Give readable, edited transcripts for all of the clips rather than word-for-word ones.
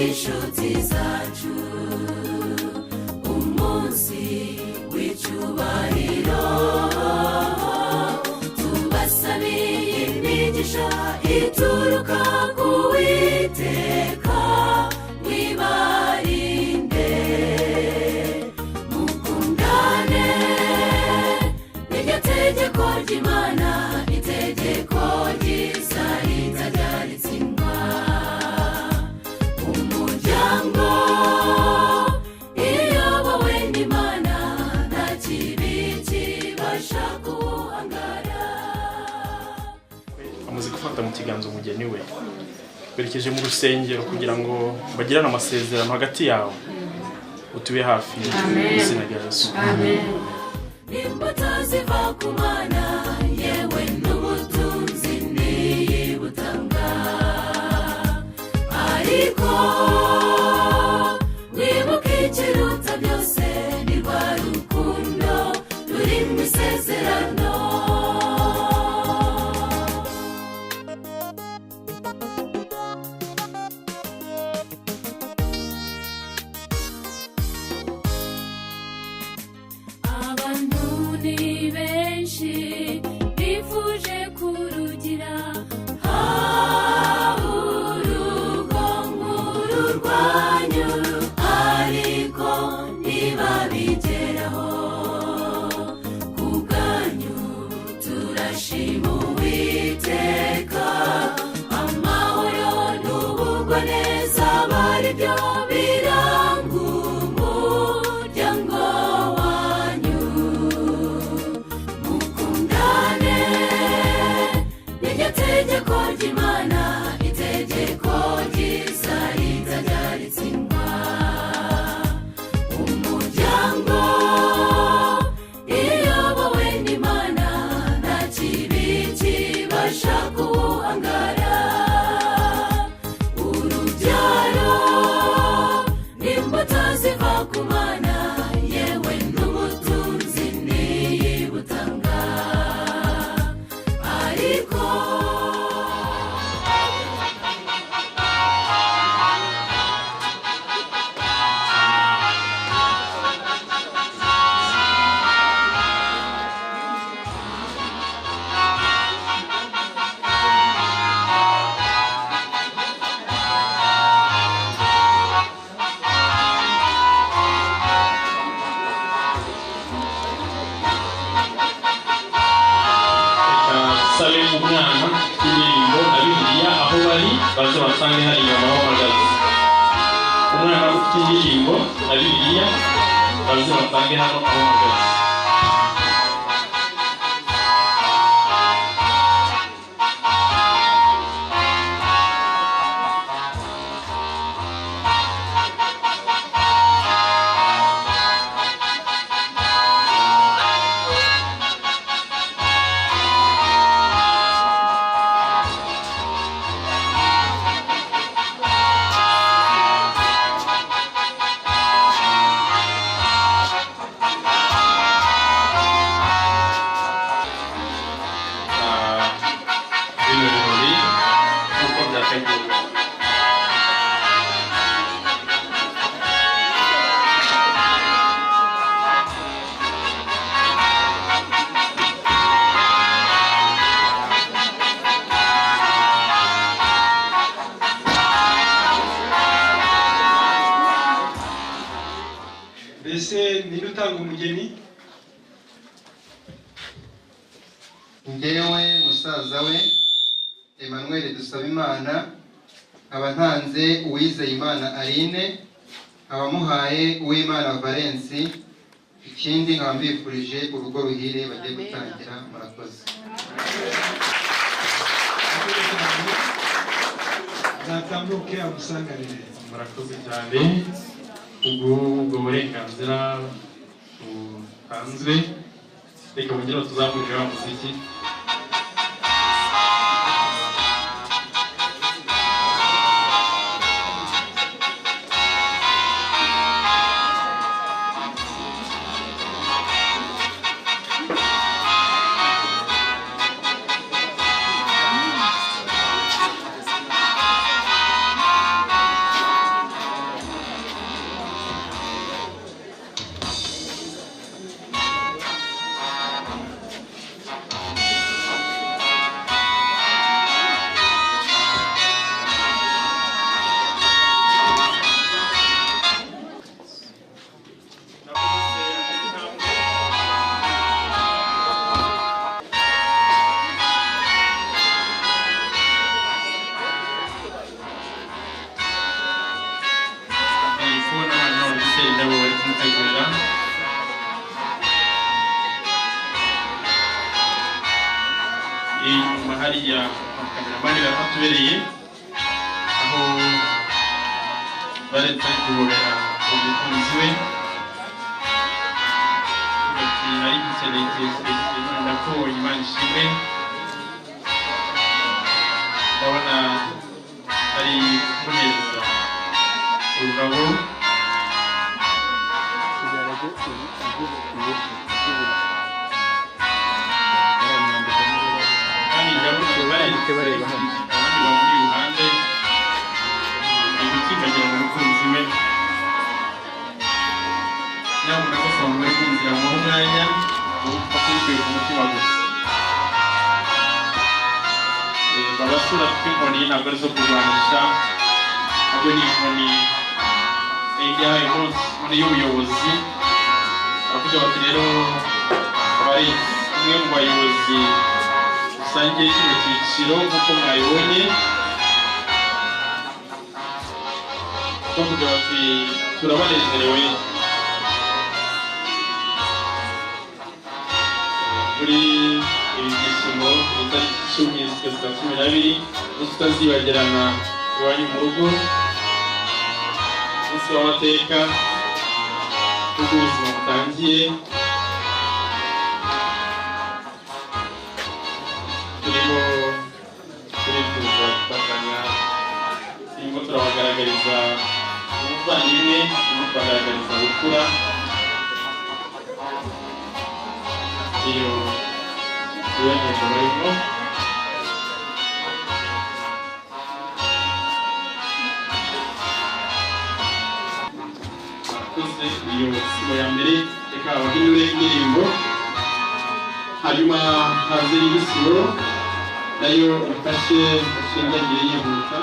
inshuti zacu umunsi w'icyubahiro tubasabiye imigisha ituruka ku Uwiteka wibarinde mukundane n'iryo tegeko ry'Imana itegeko ryiza ritajya ritsindwa umuryango iyobowe n'Imana nta kibi kibasha kuhangara. Amaze gufata mu kiganza umugeni we berekeje mu rusengero kugira ngo bagirane amasezerano hagati yawe utube hafi y'izina rya Yesu. Amen. Imbuto ziva ku Mana yewe n'ubutunzi niyibutanga ariko wibuke ikiruta byose ni rwa rukundo ruri mu isezerano. Abantu ni benshi bifuje kurugira urugo nk'uru rwanyu ariko ntibabigeraho ku bwanyu turashima Uwiteka amahoro n'ubugwaneza bari byo biranga umuryango wanyu mukundane n'iryo tegeko ry'Imana itegeko ryiza ritajya ritsindwa umuryango iyobowe n'Imana nta kibi kibasha kuwuhangara urubyaro n'imbuto ziva ku Mana yewe n'ubutunzi niyibutanga ariko Sale umwana indirimbo na Bibiliya aho bari baze basange hari inyuma aho bahagaze. Umwana ufite indirimbo na Bibiliya baze basange hano aho bahagaze. Mbese nirutanga umugeni njyewe musaza we Emmanuel Dusabimana nkaba ntanze Uwizeyimana Aline abamuhaye Uwimana Valence ikindi nkaba mbifurije urugo ruhire bagiye gutangira murakoze. zatambuke amusanganire. Murakoze cyane ubwo burenganzira butanzwe reka mugire tuzamurire wa muziki. hariya kameramani baratubereye aho baretse guhorera umukunzi we ati ari gikeneye kirekire none ko Imana ishimwe ndabona ari kuneza ururabo kandi ndabona baretse abandi bamuri iruhande ibikimbagira mu mukunzi we nyabona ko abantu bari kwinjira mu mwanya bakubikuye ku mutima gusa babasura tw'inkoni ntabwo ari zo kurwanisha ahubwo ni inkoni yahaye umunsi y'ubuyobozi baravuga bati rero bari umwe mu bayobozi rusange kino cyiciro nk'uko mwayibonye bavuga bati turabanezerewe muri ibi byishimo itariki 10 z'ukwa 12 umunsi utazibagirana iwanyu mu rugo umunsi w'amateka uko ubuzima butangiye turimo turifuza gufatanya turimo turabagaragariza umuvandimwe turimo turabagaragariza gukura iyo ntego barimo akoze iyo sibo ya mbere reka abahinure indirimbo hanyuma haze n'ibisibo nayo ifashe ishingagire yihuta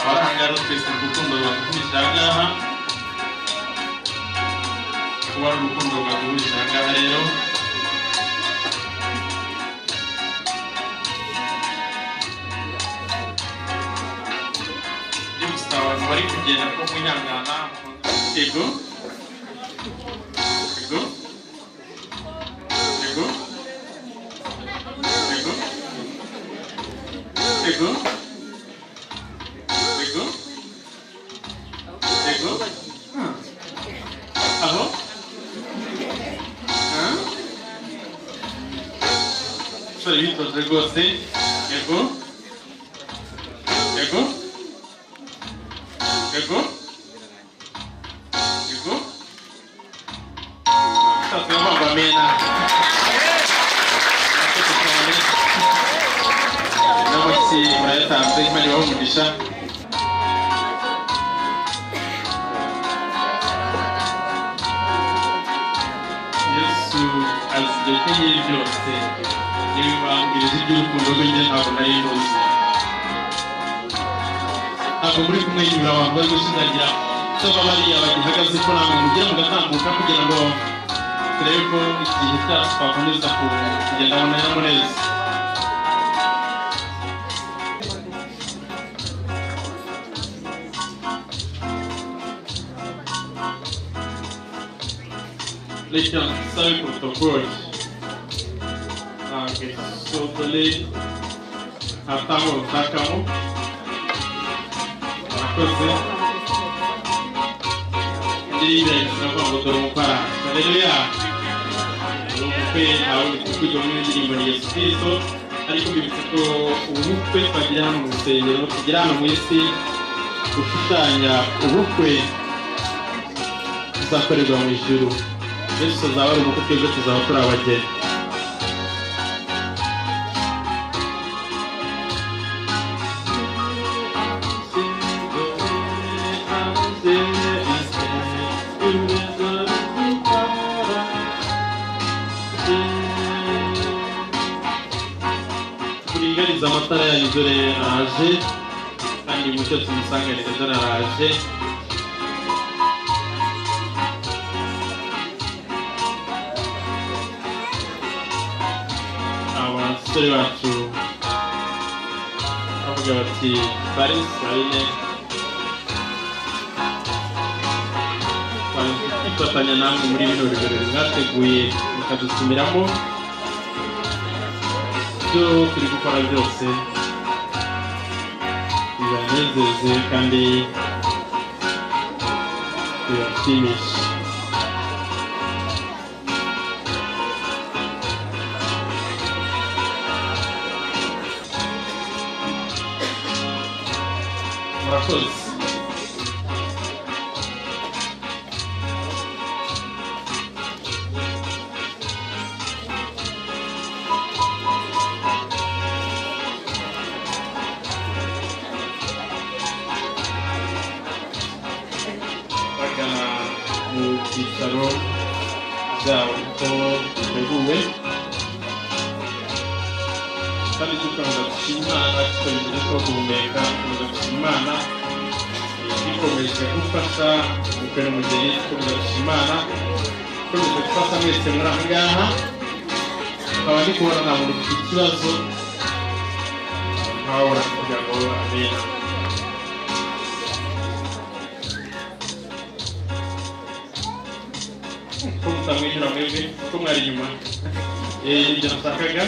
abarangara twese urukundo rwaduhurije ahangaha kuba ari urukundo rwaduhurije ahangaha rero ndi gusaba abantu bari kugenda ko mwihangana yego yego yego yego yego aho sore bitoze rwose yego yego yego yego sasa mama mena namutsi murayatanze Imana ibahumugisha azirekeye byose n'ibibangiriza iby'urukundo rwe njye ntabwo nari ntuzi ntabwo muri kumwenyura abantu bari gushidagira cyangwa bariya bagihagaze ko namwe mugira mugatambuka kugira ngo turebe ko igihe cyacu twakomeza kugenda mu neza reka sabe protokoli sotole atamo utakamo akoze indirimbo yitwa ngo dore umukara haleluya ubukwe aho kujya mu ndirimbo ya Yesu Kristo ariko bibutse ko ubukwe twagira hano mu rusengero tugira hano mu isi gushushanya ubukwe buzakorerwa mu ijuru Yesu azaba ari umukwe twebwe tuzaba turi abageni kuringariza amatara yanyu dore araje kandi mucyo tumusanganire dore araje abasore bacu bavuga bati Barine twifatanya namwe muri bino birori mwateguye mukadutumiramo ibyo turi gukora byose bibanezeze kandi bibashimishe. Murakoze. Bagana mu byicaro byabo uko biteguwe kandi tukaza gushima Imana tukabigira ko guhumeka tukaza gushima Imana ikomeje gufasha ubukwe n'umugeni tukaza gushima Imana ikomeje gufasha mwese muri aha ngaha tukaba ndi kubona nta muntu ufite ikibazo nkababona kugira ngo amena. Ko mutamwishyura mwebwe ko mwari inyuma ibyo nashakaga.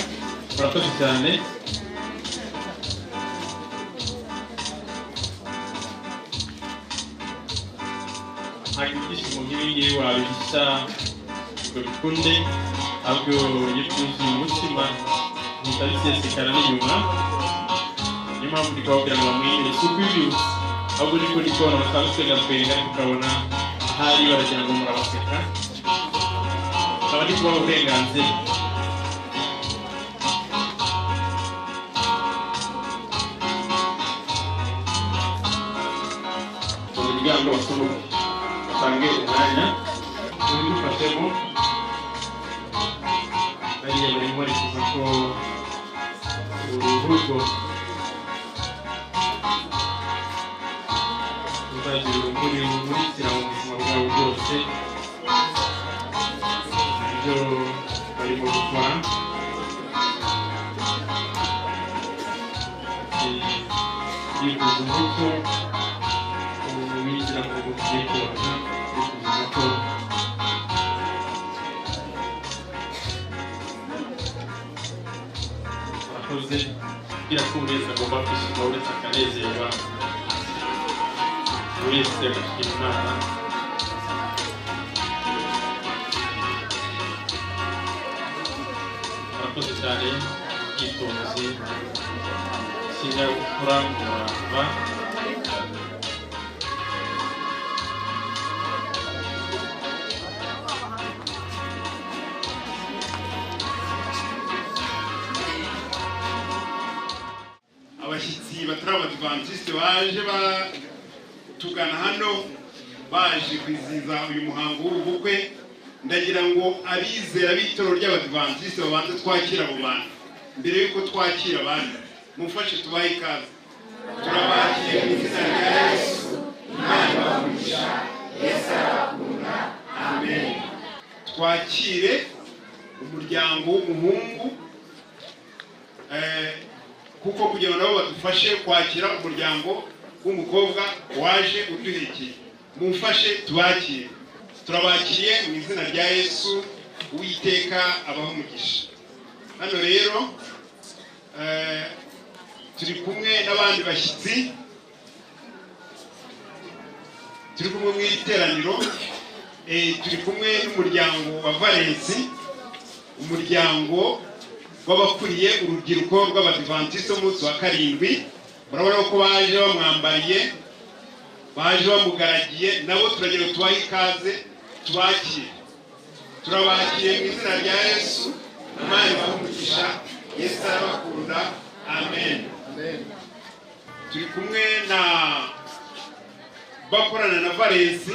Murakoze cyane. Ntabwo ibyishimo nk'ibingibi wabihisha ngo bikunde ahubwo iyo byuzuye umutima bihita bisesekara n'inyuma. Niyo mpamvu ndi kubabwira ngo bamwirinde si ukwibyutsa ahubwo niko ndi kubona basanzwe twenga tukabona ahari baragira ngo murabaseka tukaba ndi kubaha uburenganzira. Umuryango wasoma basange umwanya ubidufashemo bariya barimo barifuza ko urugo ruzagira urumuri rumurikira mu buzima bwabo bwose. Ibyo barimo gukora yifuza umuco wigira ngo ugiye kubona yifuza ko akoze kugira ko buri wese agomba kwishima uretse akanezerwa buri wese agashima Imana. Murakoze cyane ubwitonzi ikinyabupfura umurava abashyitsi batari abadivantisite baje batugana hano baje kwizihiza uyu muhango w'ubukwe. Ndagira ngo abizera b'itoro ry'abadivantisite babanze twakira abo bantu mbere y'uko twakira abandi. Mufashe tubahe ikaze. Turabakiriye mu izina rya Yesu. Imana ibamugisha. Yesu arabakunda. Amen. Twakire umuryango w'umuhungu kuko kugira ngo nabo badufashe kwakira umuryango w'umukobwa waje uduhekeye. Mumfashe tubakire. Turabakiriye mu izina rya Yesu. Uwiteka abaho umugisha. Hano rero turi kumwe n'abandi bashyitsi turi kumwe mu iteraniro turi kumwe n'umuryango wa Valensi, umuryango w'abakuriye urubyiruko rw'abadivantisite umunsi wa karindwi. Murabona ko baje bamwambariye, baje bamugaragiye, nabo turagira tubahe ikaze tubakire. Turabakiriye mu izina rya Yesu. Imana ibahe umugisha. Yesu arabakunda. Amen. Turi kumwe na bakorana na Valensi,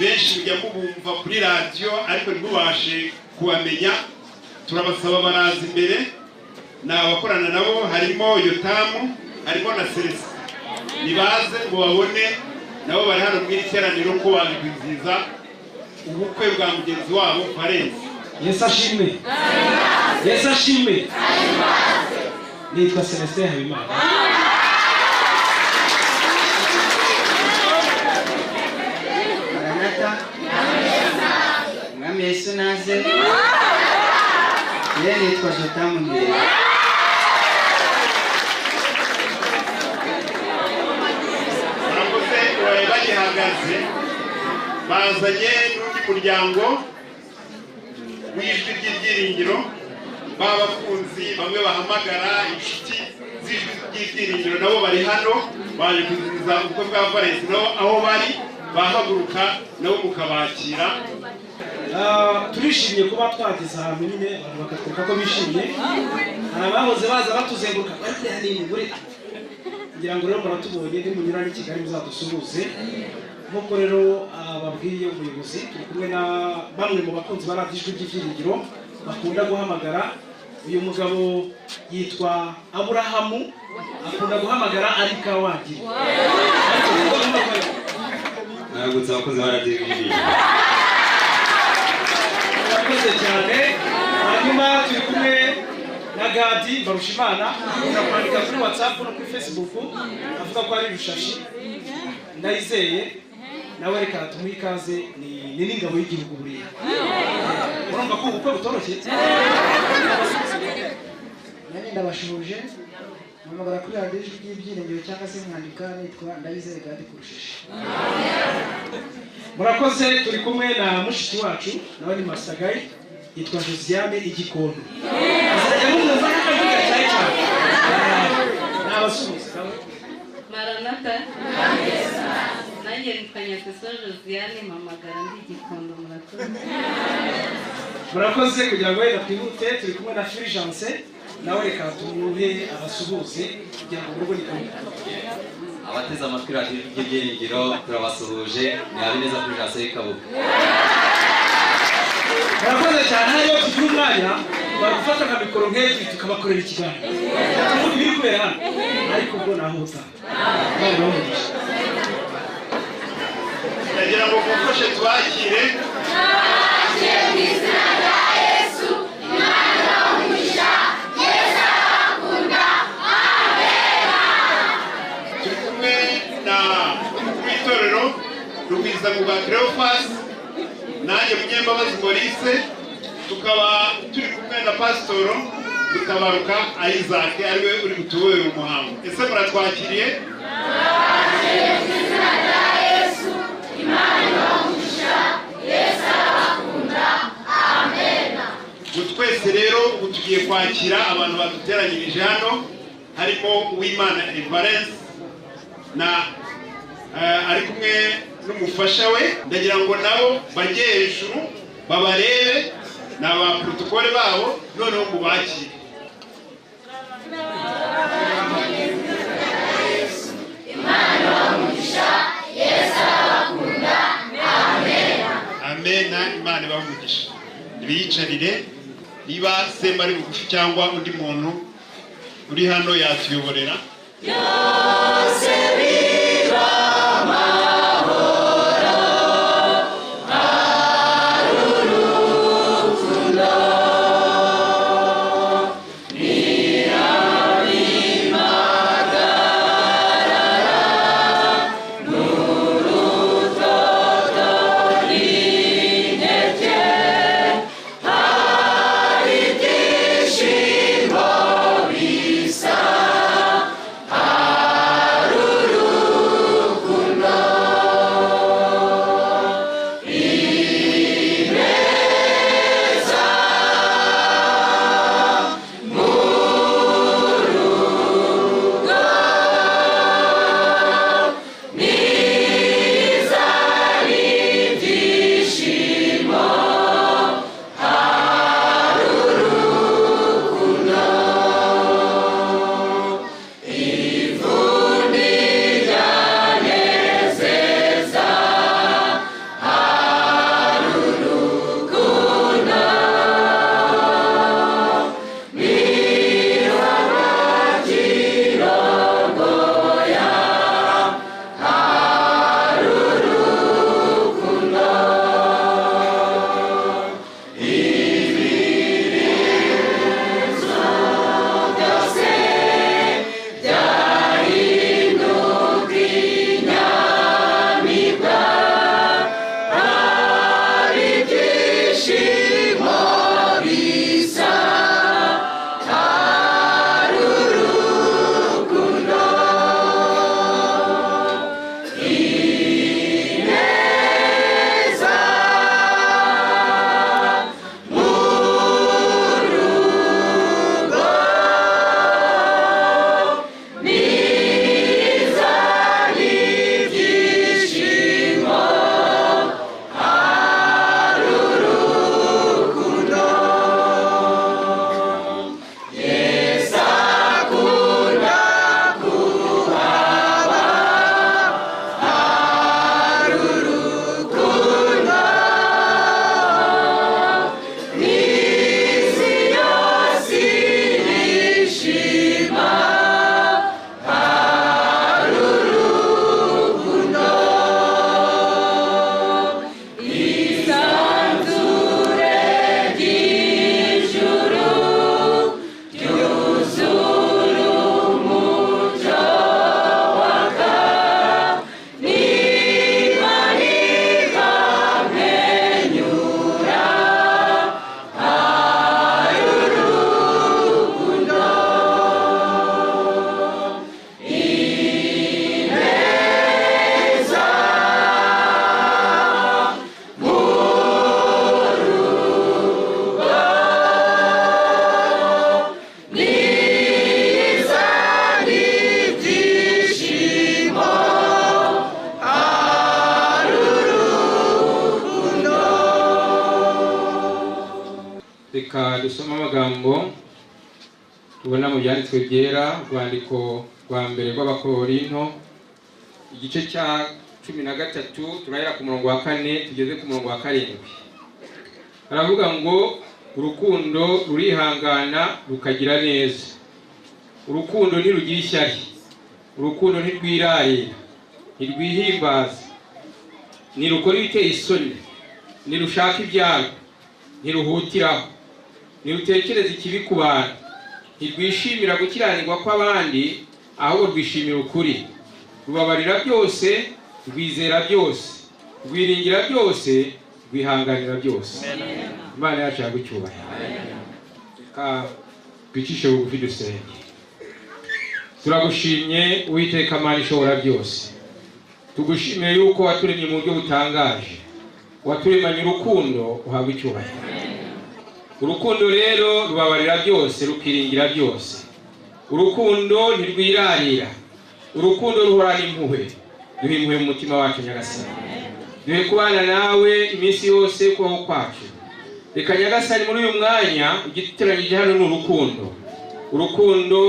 benshi mujya mubumva kuri radiyo ariko ntibubashe kubamenya. Turabasaba baraza imbere. Ni abakorana nabo, harimo Yotamu, harimo na Celestin. Nibaze mubabone nabo bari hano mu iteraniro ko baje kwizihiza ubukwe bwa mugenzi wabo Valensi. Yesu ashimwe. Yesu ashimwe. Nitwa Celestin Habimana. Maranatha. Mwami Yesu naze. Nitwa Jotamu Ngire. murakoze bagihagaze bazanye n'undi muryango w'ijwi ry'ibyiringiro b'abakunzi bamwe bahamagara inshuti z'ijwi ry'ibyiringiro nabo bari hano baje kwizihiza ubukwe bwa Valens nabo aho bari bahaguruka nabo mukabakira. Turishimye kuba twageze ahantu nyine abantu bakatwereka ko bishimye. Hari abahoze baza batuzenguruka ngira ngo rero muratubonye nimunyura n'i Kigali muzadusuhuze. Nk'uko rero babwiye umuyobozi turi kumwe na bamwe mu bakunzi ba radiyo ijwi ry'ibyiringiro bakunda guhamagara. Uyu mugabo yitwa Aburahamu akunda guhamagara ari Kawagira. Nagutse abakozi ba radiyo ibyiringiro. Murakoze cyane. Hanyuma turi kumwe na Gadi Barushimana kwandika kuri WhatsApp no kuri Facebook avuga ko ari Rushashi Ndayizeye nawe reka tumuhe ikaze ni n'ingabo y'igihugu buriya. Urumva ko ubukwe butoroshye. Nani ndabashuje mpamagara kuri radiyo ijwi ry'ibyiringiro cyangwa se mwandika nitwa Ndayizeye Gadi Kurushishi. Murakoze turi kumwe na mushiki wacu nawe ni Masagayi yitwa Josiane Igikondo. Azajya mumva n'akavuga cyane cyane. N'abasubiza. Maranatha. Nanjye nitwa Josiane mpamagara ndi Igikondo murakoze. Murakoze kugira ngo wenda twihute turi kumwe na Fulgence nawe reka tumuhe abasuhuze kugira ngo urugo nikamwe. Abateze amatwi radiyo y'ibyiringiro turabasuhuje ni Habineza Fulgence y'Ikabuga. Murakoze cyane hariyo tugira umwanya barufata nka mikoro nk'ebyiri tukabakorera ikiganiro. Tuvuga ibiri kubera hano ariko ubwo nahuta. Ndagira ngo mufashe tubakire. Rugwiza mu Cleophas nanjye Munyembabazi Maurice tukaba turi kumwe na Pasitoro Mutabaruka Isaac ariwe uri gutubera umuhango. Ese muratwakiriye? Twese rero ubu tugiye kwakira abantu baduteranyirije hano harimo Uwimana Valens na ari kumwe n'umufasha we. Ndagira ngo nabo bajye hejuru babarebe n'aba protokole babo noneho mubakire. Amena. Imana ibamugisha. Biyicarire niba sema ari bugufi cyangwa undi muntu uri hano yatuyoborera. Hallelujah. dusoma amagambo tubona mu byanditswe byera, urwandiko rwa mbere rw'Abakorinto igice cya 13 turahera ku murongo wa 4 tugeze ku murongo wa 7. Aravuga ngo urukundo rurihangana rukagira neza, urukundo ntirugira ishyari, urukundo ntirwirarira, ntirwihimbaza, ntirukora ibiteye isoni, ntirushaka ibyago, ntiruhutiraho, ntirutekereza ikibi ku bantu, ntirwishimira gukiranirwa kw'abandi, ahubwo rwishimira ukuri, rubabarira byose, rwizera byose, rwiringira byose, rwihanganira byose. Imana yacu yagucyubahira. Ka twicishe bugufi dusenge. Turagushimye Uwiteka Mana ishobora byose, tugushimiye yuko waturemye mu buryo butangaje, waturemanye urukundo, uhabwa icyubahiro. Urukundo rero rubabarira byose, rukiringira byose. Urukundo ntirwirarira, urukundo ruhorana impuhwe. Duhe impuhwe mu mutima wacu Nyagasani, duhe kubana nawe iminsi yose kubaho kwacu. Reka Nyagasani muri uyu mwanya igiteranyije hano n'urukundo, urukundo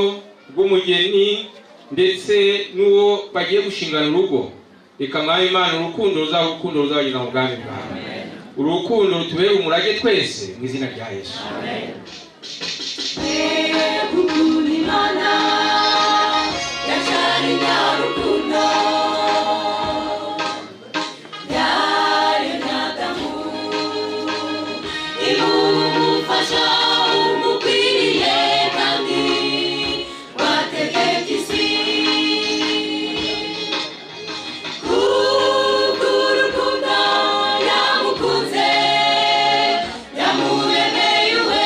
rw'umugeni ndetse n'uwo bagiye gushingana urugo. Reka Mwami Imana urukundo ruzaba urukundo ruzabageza mu bwami bwawe, urukundo rutubere umurage twese mu izina rya Yesu. Amen. Yamukunze, yamuremeye uwe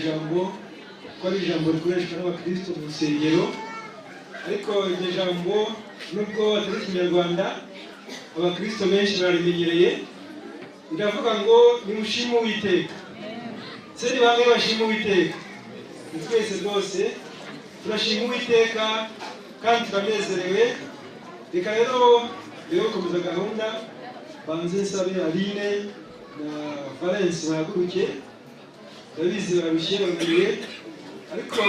jambo ko ari ijambo rikoreshwa n'abakristo mu rusengero, ariko iryo jambo nubwo atari ikinyarwanda abakristo benshi bararimenyereye. Riravuga ngo nimushime Uwiteka. Se ni bamwe bashima Uwiteka? Ni twese rwose turashima Uwiteka kandi turanezerewe. Reka rero gukomeza gahunda banze nsabe Aline na Valence bahaguruke. Ndabizi bararushye bananiwe, ariko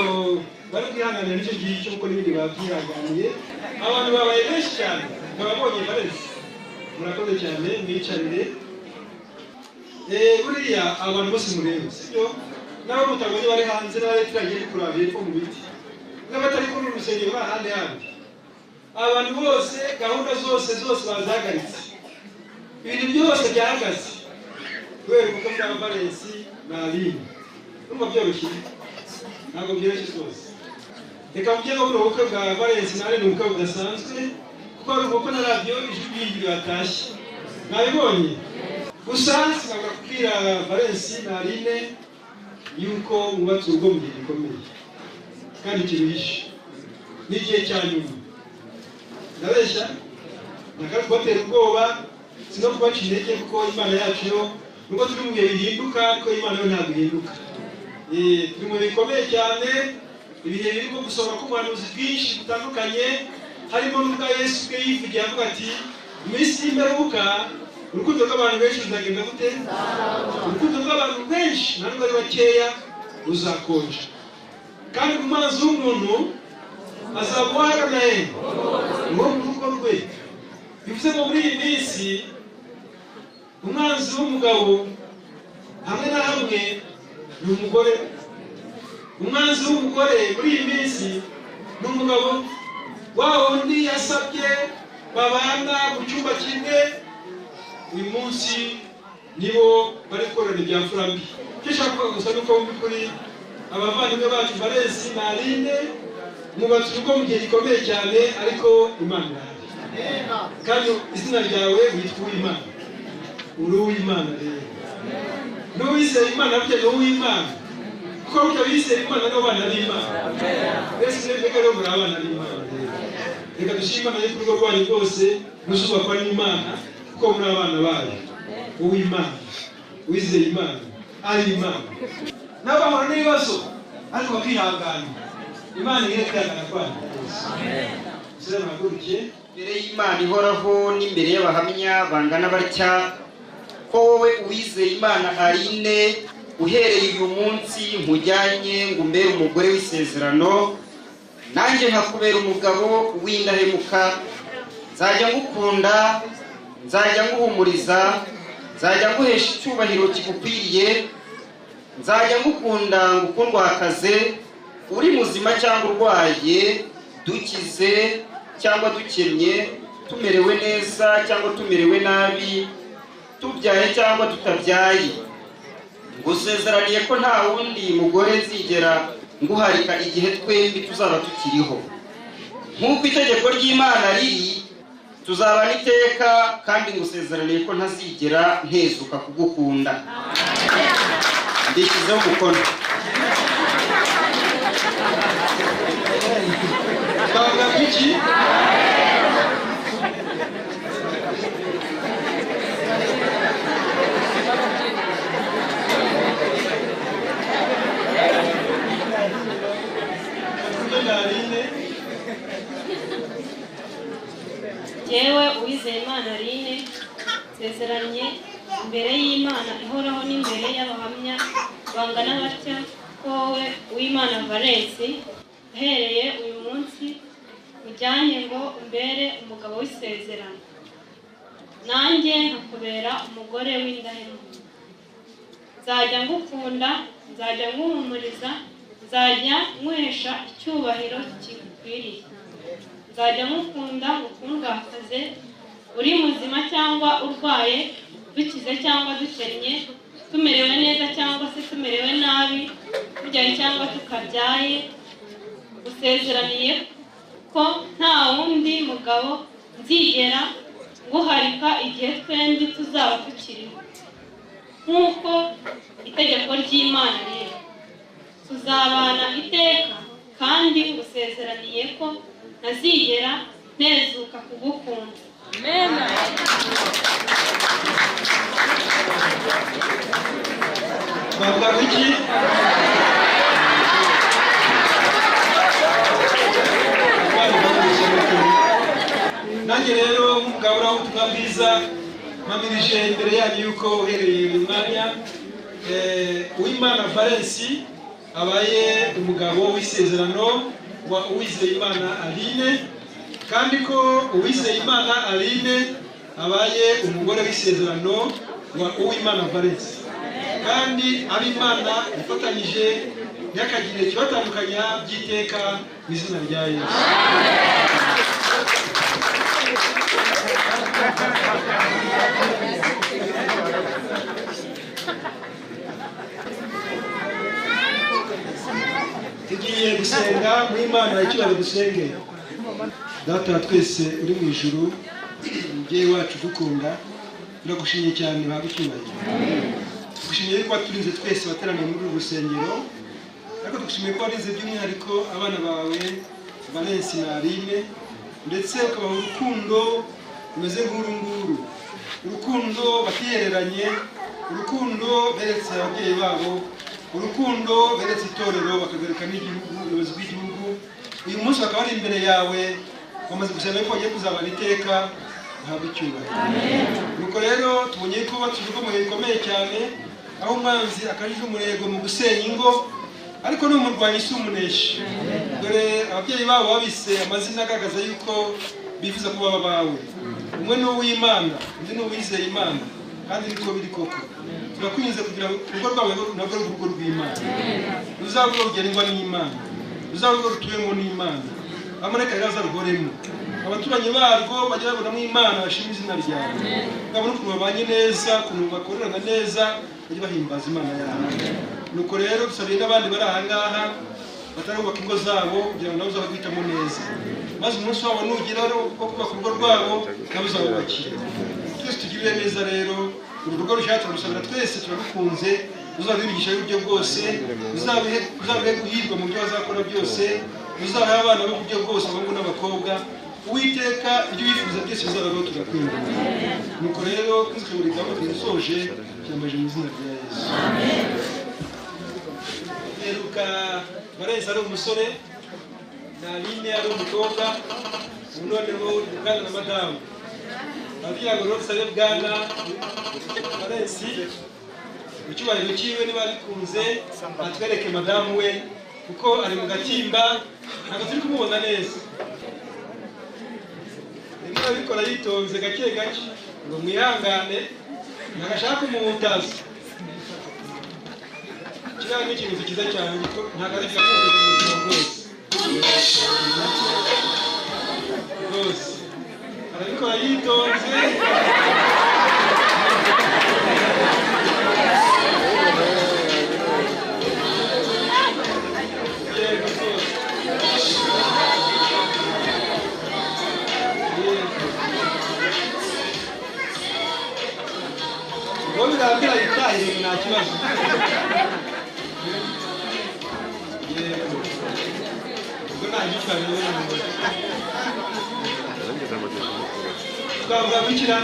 bari kwihanganira nicyo gihe cyo gukora ibindi babyihanganiye. Abantu babaye benshi cyane, babonye Valence. Murakoze cyane, mwicarire. Buriya abantu bose murebe, sibyo? N'abo mutabonye bari hanze n'abari turagiye kurabira ko mu biti, n'abatari kuri urusengero n'ahandi handi. Abantu bose gahunda zose bazahagaritse, ibintu byose byahagaze kubera ubukwe bwa Valence na Aline. Urumva byoroshye? Ntabwo byoroshye rwose. Reka mvuge ko ubukwe bwa Valence na Aline ni ubukwe budasanzwe, kuko ari ubukwe na radiyo Ijwi ry'Ijwi batashye. Mwabibonye? Gusa sinabura kubwira Valence na Aline yuko mubatse urugo mu gihe gikomeye kandi kiruhishe n'igihe cya nyuma. Ndabeshya? Ntabwo kubatera ubwoba, sino kubaca intege, kuko Imana yacu yo nubwo turi mu bihe bihinduka, ariko Imana yo ntabwo ihinduka. Turi mu bihe bikomeye cyane, ibihe birimo gusohora k'ubuhanuzi bwinshi butandukanye, harimo n'ubwa Yesu ubwe yivugiye avuga ati mu minsi y'imperuka urukundo rw'abantu benshi ruzagenda gute? Urukundo rw'abantu benshi ntabwo ari bakeya ruzakonja, kandi mu mazi w'umuntu azaba uwaharanaye ngo mu rugo rwe. Bivuze ngo muri iyi minsi umwanzi w'umugabo hamwe na hamwe ni umugore. Umwanzi w'umugore muri iyi minsi ni umugabo wa wundi yasabye babana mu cyumba kimwe. Uyu munsi nibo bari korana ibya mfura mbi. Icyo nshaka kuvuga gusa nuko mu by'ukuri abavandimwe bacu Valence na Aline mubatse urugo mu gihe gikomeye cyane, ariko Imana irahari. Kandi izina ryawe witwa Uwimana. Uri Uwimana rero. N'uwizera Imana burya ni Uwimana, kuko burya bizera Imana n'abo bana b'Imana. Mbese reka rero muri abana b'Imana rero. Reka dushime Imana yo ku rugo rwanyu rwose muzubakwa n'Imana, kuko muri abana bayo. Uwimana, wizeye Imana, ari Imana. N'abahura n'ibibazo ariko bakihangana, Imana iri kwihangana kwanyu rwose. Sera muhaguruke. Imbere y'Imana ihoraho n'imbere y'abahamya bangana batya ko wowe uwizeye Imana Aline uhereye uyu munsi nkujyanye ngo umbere umugore w'isezerano, nanjye nkakubera umugabo w'indahemuka. Nzajya ngukunda, nzajya nguhumuriza, nzajya nguhesha icyubahiro kigukwiriye, nzajya ngukunda ngukundwakaze, uri muzima cyangwa urwaye, dukize cyangwa dukennye, tumerewe neza cyangwa tumerewe nabi, tubyaye cyangwa tutabyaye. Ngusezeraniye ko nta wundi mugore nzigera nguharika igihe twembi tuzaba tukiriho. Nk'uko itegeko ry'Imana riri, tuzabana iteka, kandi ngusezeraniye ko ntazigera ntezuka kugukunda. Ndishyizeho umukono. Tanga iki? Yewe uwizeye Imana Aline nsezeranye imbere y'Imana ihoraho n'imbere y'abahamya bangana batya ko wowe Uwimana Valence uhereye uyu munsi ujyanye ngo umbere umugabo w'isezerano, nanjye nkakubera umugore w'indahemuka. Nzajya ngukunda, nzajya nguhumuriza, nzajya nguhesha icyubahiro kigukwiriye. Nzajya ngukunda ngukundwakaze, uri muzima cyangwa urwaye, dukize cyangwa dukennye, tumerewe neza cyangwa se tumerewe nabi, tubyaye cyangwa tukabyaye. Usezeraniye ko nta wundi mugabo nzigera nguharika igihe twembi tuzaba tukiriho. Nk'uko itegeko ry'Imana riri, tuzabana iteka kandi ngusezeraniye ko ntazigera ntezuka kugukunda. Amen. bavuga iki? Nanjye rero nk'umugabo uraho ubutumwa bwiza mpamirije imbere yanyu yuko uhereye uyu mwanya Uwimana Valens abaye umugabo w'isezerano wa Uwizeyimana Aline, kandi ko Uwizeyimana Aline abaye umugore w'isezerano wa Uwimana Valens, kandi ab'Imana ifatanyije ntihakagire ikibatandukanya by'iteka mu izina rya Yesu. Tugiye gusenga mu Imana icyubahiro dusenge. Data twese uri mu ijuru, umubyeyi wacu dukunda, turagushimiye cyane baha icyubahiro. Tugushimiye ko waturinze twese bateraniye muri uru rusengero, ariko tugushimiye ko warinze by'umwihariko abana bawe Valens na Aline, ndetse ukabaha urukundo rumeze nk'uru nguru, urukundo batihereranye, urukundo beretse ababyeyi babo, urukundo beretse itorero, bakagarika n'igihugu, ubuyobozi bw'igihugu. Uyu munsi bakaba bari imbere yawe, bamaze gusaba ko bagiye kuzabana iteka, uhabwe icyubahiro. Nuko rero tubonye ko batuje mu bihe bikomeye cyane, aho umwanzi akajije umurego mu gusenya ingo, ariko n'umurwanyi si umuneshi. Dore ababyeyi babo babise amazina agaragaza yuko bifuza kuba abawe. Umwe ni Uwimana, undi ni Uwizeyimana, kandi niko biri koko. Turakwinze kugira urugo rwawe nabwo ari urugo rw'Imana, ruzaba urugo rugendwa n'Imana, ruzaba urugo rutuwemo n'Imana, abamarayika rero bazarugoremo, abaturanyi barwo bajya babonamo Imana bashima izina ryawe, babona ukuntu babanye neza, ukuntu bakorerana neza, bajya bahimbaza Imana yawe. Nuko rero dusabiye n'abandi bari aha ngaha batarubaka ingo zabo kugira ngo nabo uzabahitamo neza, maze umunsi wabo nugira wo kubaka urugo rwabo nabo uzabubakire. Twese tugirire neza rero, uru rugo rushatse turusabira twese, turarukunze, uzabibigisha y'uburyo bwose, uzabihe guhirwa mu byo bazakora byose, uzabahe abana bo buryo bwose, abahungu n'abakobwa. Uwiteka ibyo wifuza byose bizabaho, turakwinda. Nuko rero twese buri gahunda tuyisoje cyambaje mu izina rya Yesu. Amen. Heruka Valens ari umusore na Aline ari umukobwa, noneho Bwana na madamu ababwira ngo rusabe Bwana Valens mu cyubahiro cyiwe niba bikunze atwereke madamu we, kuko ari mu gatimba ntabwo turi kumubona neza. Rimwe abikora yitonze gake gake ngo mwihangane, ntagashaka umuhutaza. Kiriya ni ikintu cyiza cyane, ntabwo ari gahunda y'ubuzima bwose rwose, arabikora yitonze. Yego rwose. Ubwo birangira yitahire nta kibazo. Yego. Ubwo nta gitwara rero mu mutwe. Twavuga bikira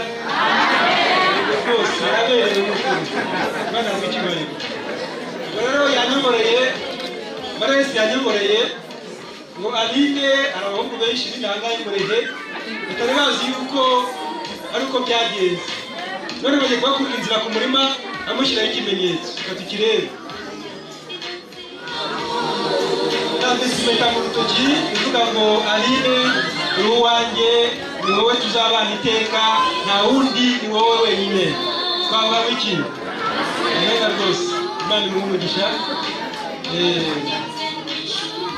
rwose arabereye umukunzi Bwana w'icyubahiro. Rero yanyongoreye, Valens yanyongoreye ngo Aline abahungu benshi b'intanga y'umurege batari bazi yuko ari uko byagenze. None bagiye kubakurira inzira ku murima amushyiraho ikimenyetso, reka tukirebe. Yambitse impeta mu rutoki ivuga ngo Aline uri uwanjye, ni wowe tuzabana iteka, nta wundi, ni wowe wenyine. Twavuga iki? Neza rwose, Imana imuhe umugisha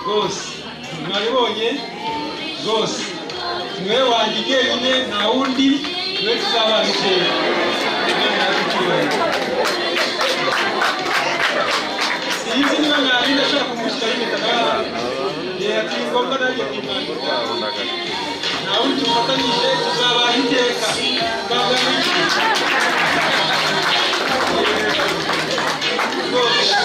rwose. Mwabibonye rwose, ni wowe wanjye jyenyine, nta wundi, ni wowe tuzabana iteka. Sinzi niba mwari ndashaka kumushyiraho impeta nawe, ati ngombwa nanjye kwimandika, nta wundi tufatanyije tuzabana iteka. Twavuga iki? Rwose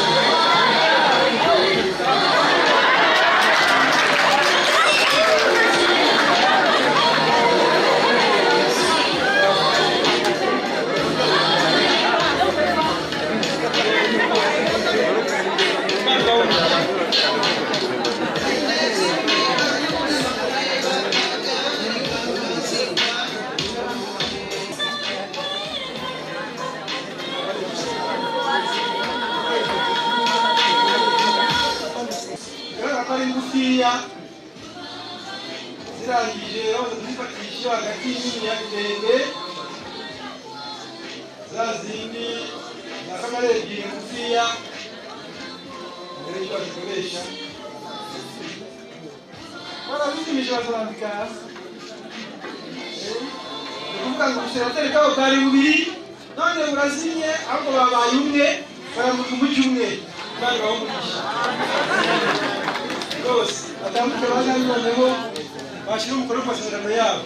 turabanza tuzifatisha hagati y'inini ya ndende za zindi za kamere ebyiri ngufiya mbere y'uko bazikoresha barabipimisha bazarambika hasi ni ukuvuga ngo ubuserateri bwabo bwari bubiri none burazimye ahubwo babaye umwe baramuka umucyo umwe imana ibawumugisha rwose batambuke bazanye noneho bashyira umukono ku masezerano yabo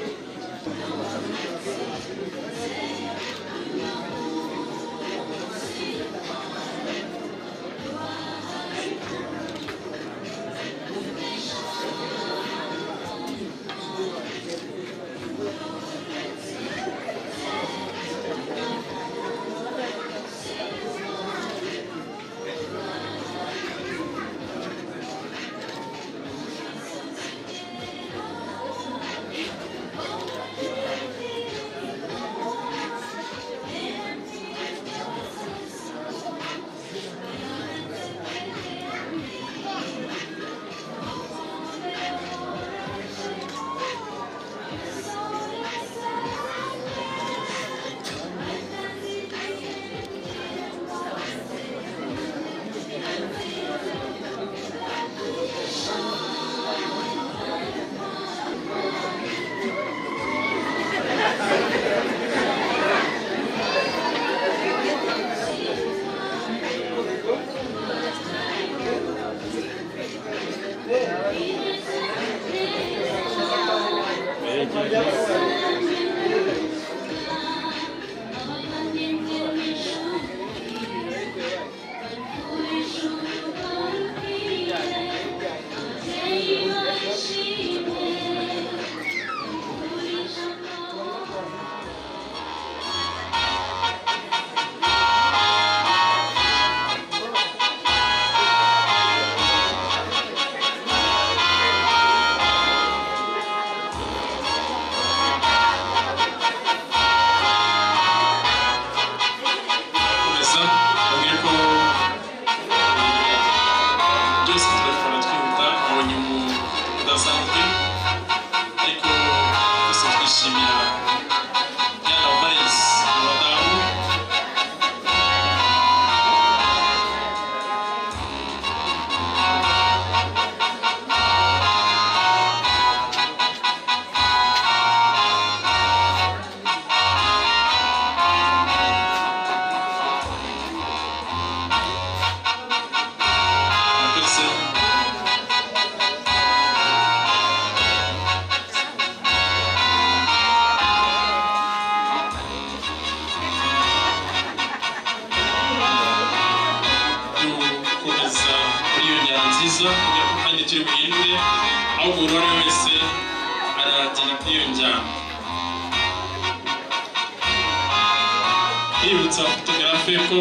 Kwibutsa fotografe ko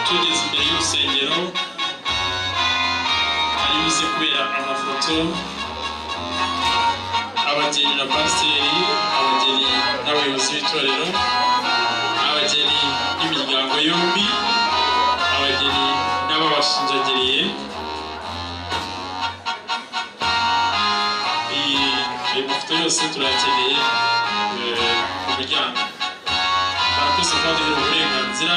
tugeze imbere y'urusengero hari bize kubera amafoto abageni na pasiteri, abageni n'abayobozi b'itorero, abageni n'imiryango yombi, abageni n'ababashinjagiriye. Iyi mafoto yose turayakeneye ku muryango. Twese twaduhaye uburenganzira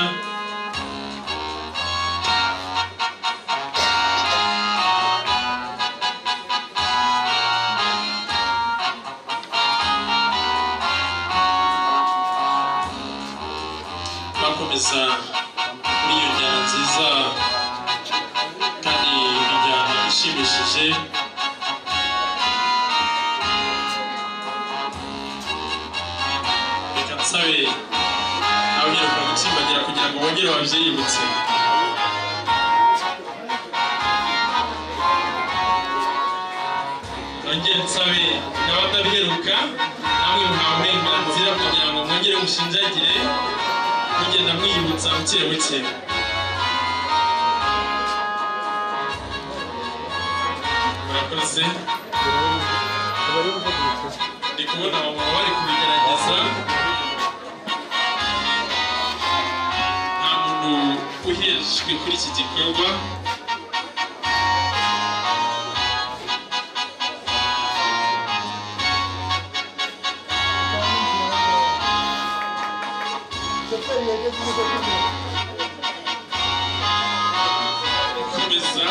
twakomeza muri iyo njyana nziza kandi injyana ishimishije. Reka nsabe abanyarwanda gutsimbagira kugira ngo bongere babyiyibutse. Nongere nsabe n'abatabiheruka namwe muhawe uburenganzira kugira ngo mwongere mushinjagire mugenda mwiyibutsa buke buke. Murakoze. Ndi kubona abamama bari kubigerageza. Uhejwe kuri iki gikorwa komeza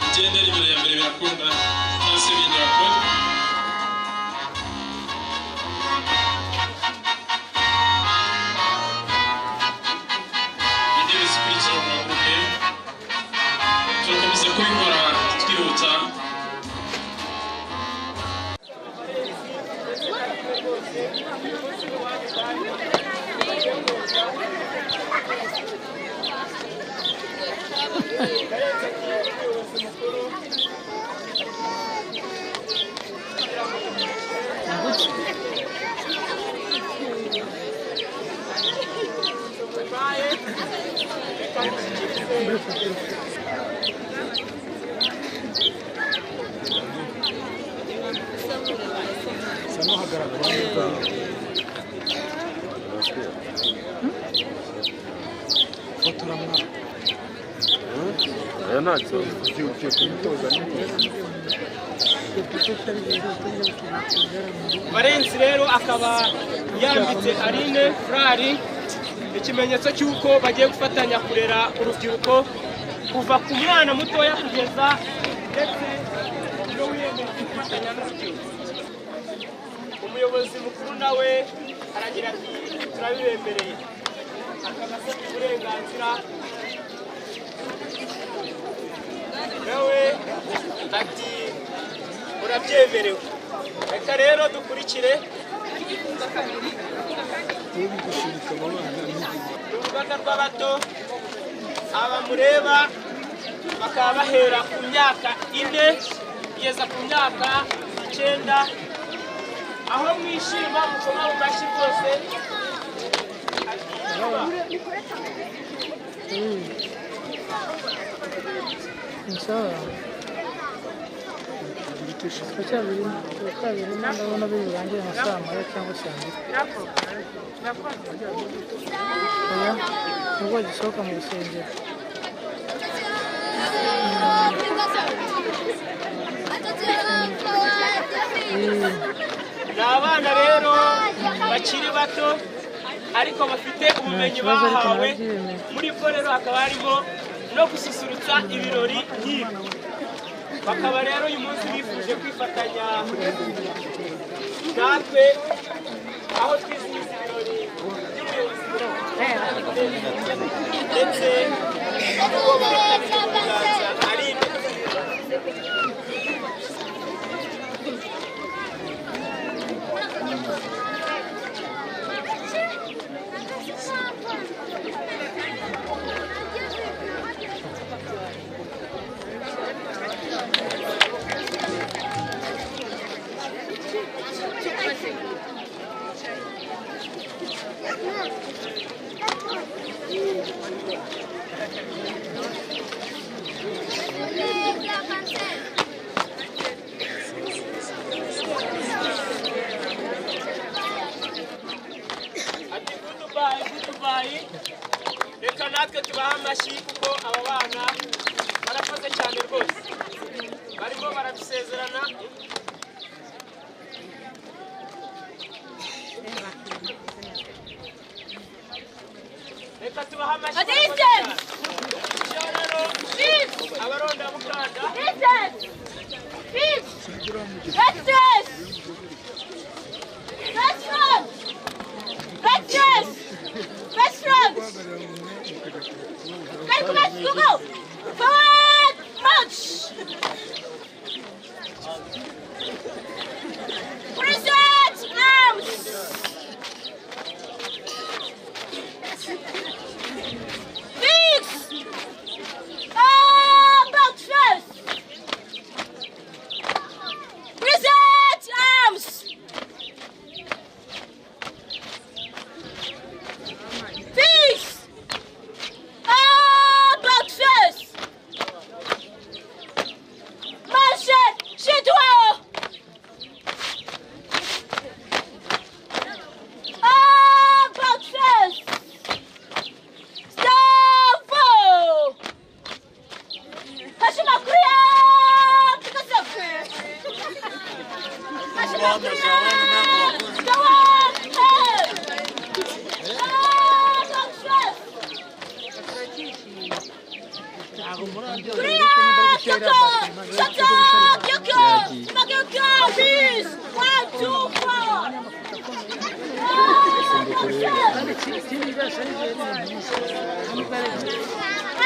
igenda imbere ya mbere birakunda cyangwa se ibindi bakora intebe zikurikira muhaguruke turakomeza kubikora twihuta Valensi rero akaba yambitse Aline Frari ikimenyetso cy'uko bagiye gufatanya kurera urubyiruko kuva ku mwana mutoya kugeza ndetse no wiyemeje gufatanya n'urubyiruko. Umuyobozi mukuru nawe aragira ati turabibemereye, akaba asabye uburenganzira nawe ati urabyemerewe. Reka rero dukurikire urugaga rw'abato aba mureba bakaba bahera ku myaka 4 kugeza ku myaka 9, aho mwishima mukoma mu mashyi rwose. kabiri ndabona biri burangiye nka saa moya cyangwa saa mbiri. Oya, nubwo gisohoka mu rusengero. Ni abana rero bakiri bato ariko bafite ubumenyi bahawe, muri bwo rero hakaba harimo no gususurutsa ibirori nk'ibi. Bakaba rero uyu munsi bifuje kwifatanya natwe aho twizihiza ibirori by'ubuyobozi ndetse n'uwo babatabira umuganza Aline. Reka natwe tubaha amashyi kuko aba bana barakoze cyane rwose, barimo barabisezerana. Reka tubaha amashyi abaronda mukanda.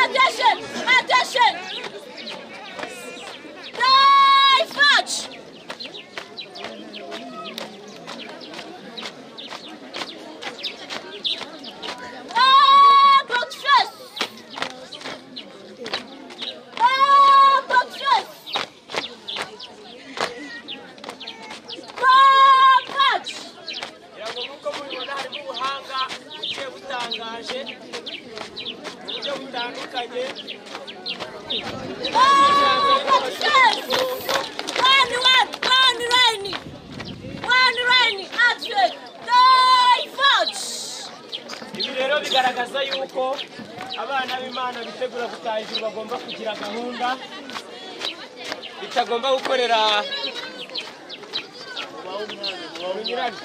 Attention! Attention! Die match! Block first! Block first! Match! Nk'uko mubibona harimo ubuhanga bugiye butangaje mu buryo butandukanye. Ibi rero bigaragaza yuko abana b'Imana bitegura gutaha ijuru bagomba kugira gahunda bitagomba gukorera unyuranye.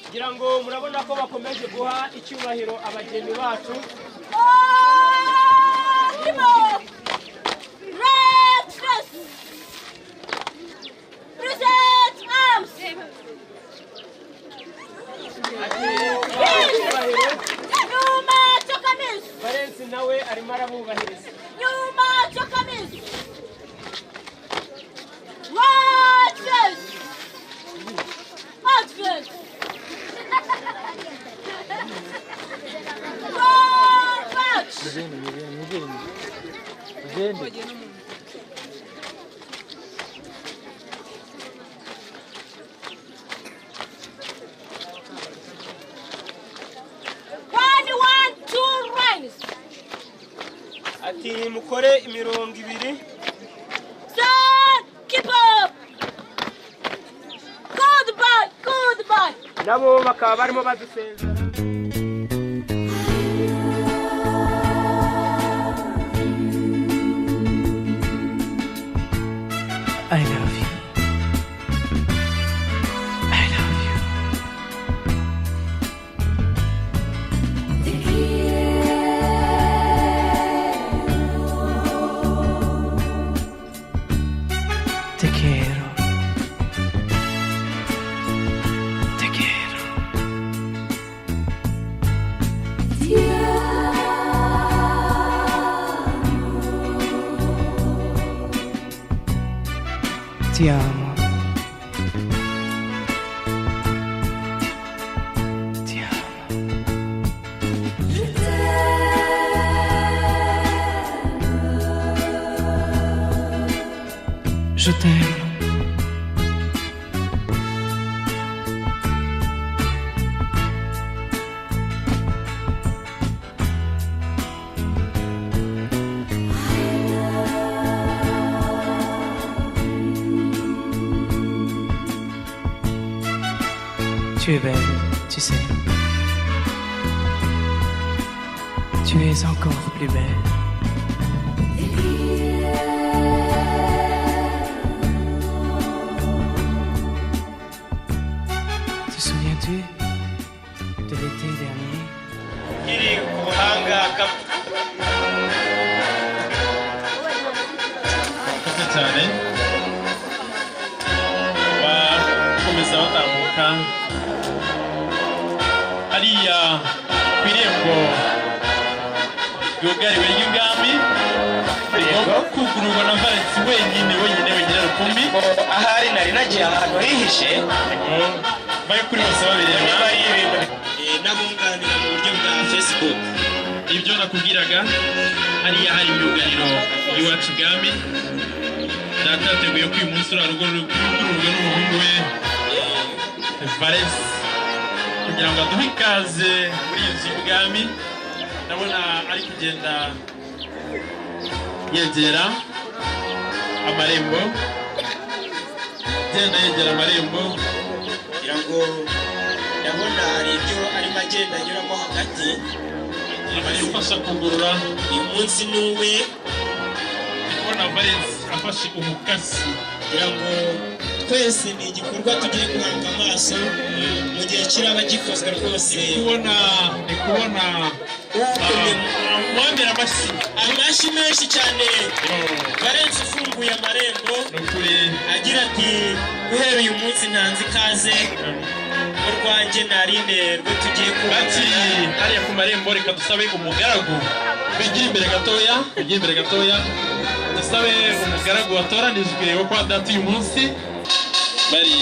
Kugira ngo murabona ko bakomeje guha icyubahiro abageni bacu. Valensi nawe arimo arabubahiriza. Ati mukore imirongo ibiri. Keep up. Goodbye, goodbye. Nabo bakaba barimo badusezera. I love you. I love you. Te quiero. Te quiero. Ti amo. Ti amo. Je t'aime. Tu es belle, tu sais. Tu es encore plus belle. Te souviens-tu de l'été dernier? Iri ubuhanga cyane bakomeza batambuka hariya ku irembo ryugariwe ry'ubwami rigomba kugururwa na Valensi wenyine rukumbi. ahari nari nagiye ahantu hihishe bari kuri bose babireba n'abunganira mu buryo bwa Facebook. Ibyo nakubwiraga hariya hari imyugariro y'iwacu ubwami. Data yateguye ko uyu munsi urarugo rugururwa n'umuhungu we Valensi kugira ngo aduhe ikaze muri iyi nzu y'ubwami. Ndabona ari kugenda yegera amarembo, yegera amarembo kugira ngo ndabona hari ibyo arimo agenda anyuramo hagati. Ari gufasha kugurura. Uyu munsi n'uwe ndabona Valensi afashe umukasi kugira ngo twese ni igikorwa tugiye guhanga amaso mu gihe kiraba gikozwe rwose. Ndi kubona wambera amashyi menshi cyane. Valens ufunguye amarembo agira ati guhera uyu munsi ntanze ikaze mu rwanjye narine rwo tugiye kubati hariya ku marembo reka dusabe umugaragu bigira imbere gatoya dusabe umugaragu watoranijwe wo kwa data uyu munsi bari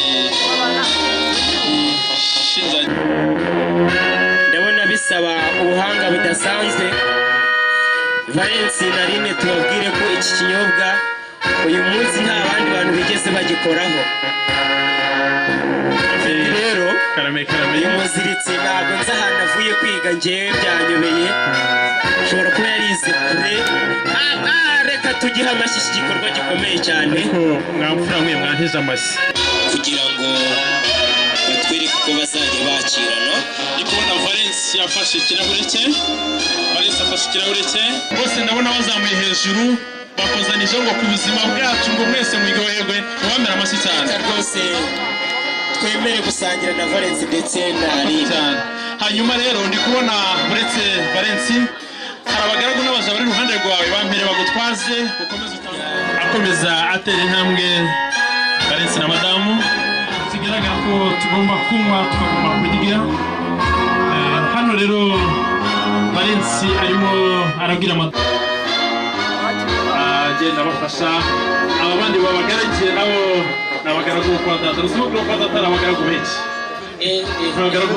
ndabona bisaba ubuhanga budasanzwe. Valens narine tubabwire ko iki kinyobwa uyu munsi nta bandi bantu bigeze bagikoraho. Rero uyu muziritsi ntabwo nzi ahantu avuye kwiga njyewe byanyobeye, ushobora kuba yarize kure. Reka tugihe amashyi, iki gikorwa gikomeye cyane. mwapfura mwe mwanteje amashyi kugira ngo batwereke uko bazajya bakirana. ndi kubona Valens yafashe ikirahure cye, bose ndabona bazamuye hejuru bakozanije ngo ku buzima bwacu ngo mwese muryoherwe. Muhamera amashyi cyane rwose, twemere gusangira na Valens ndetse na Arine. Hanyuma rero ndi kubona uretse Valens hari abagaragu n'abaja bari iruhande rwawe, bampere bagutwaze ukomeze akomeza atera intambwe. Valens na madamu kigaragara ko tugomba kunywa tukagomba kurya. Hano rero Valens arimo arabwira agenda bafasha aba bandi babagaragiye nabo n'abagaragu kwa data. Rusimo ko kwa data abagaragu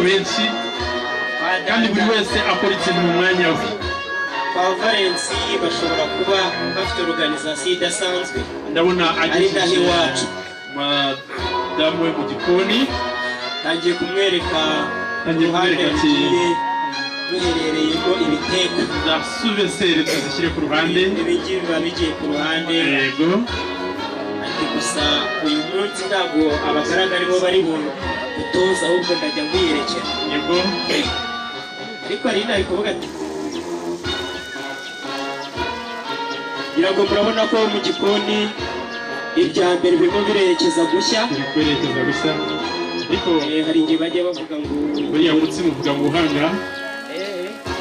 benshi kandi buri wese akora ikintu mu mwanya we. Kwa Valens bashobora kuba bafite organization idasanzwe. Ndabona ari naho iwacu madamu we mu gikoni tangiye kumwereka uruhande duherereyemo ibiteko za suveseri tuzishyire ku ruhande, ibingibi biba bigiye ku ruhande. Yego, ati gusa uyu munsi ntabwo abagaraga aribo bari butoza, ahubwo ndajya nkwiyerekera. Yego, ariko Arine ari kuvuga ati ngira ngo murabona ko mu gikoni ibya mbere birimo birerekeza gushya. ariko hari igihe bajya bavuga ngo buriya mutsima uvuga ngo uhanga,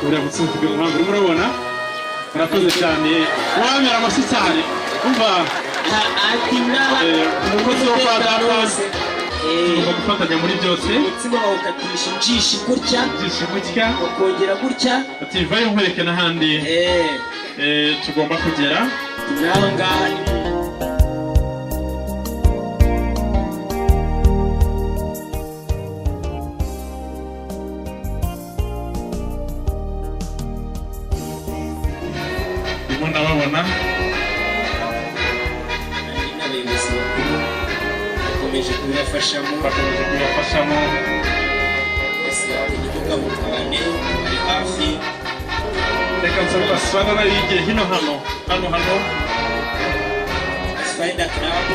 buriya mutsima uvuga ngo uhanga. Murabona murakoze cyane, muhamera amashyi cyane. Umva umukozi wo kwa data tugomba gufatanya muri byose. umutsima bawukatisha injishi gutya, bakongera gutya, ati vayo nkwereke n'ahandi tugomba kugera. naho ngaha ndimo ndababona n'abayobozi bakuru bakomeje kubibafashamo ntibugabugabane, bari hafi. reka nsaba basibana n'abigire hino hano Spider Club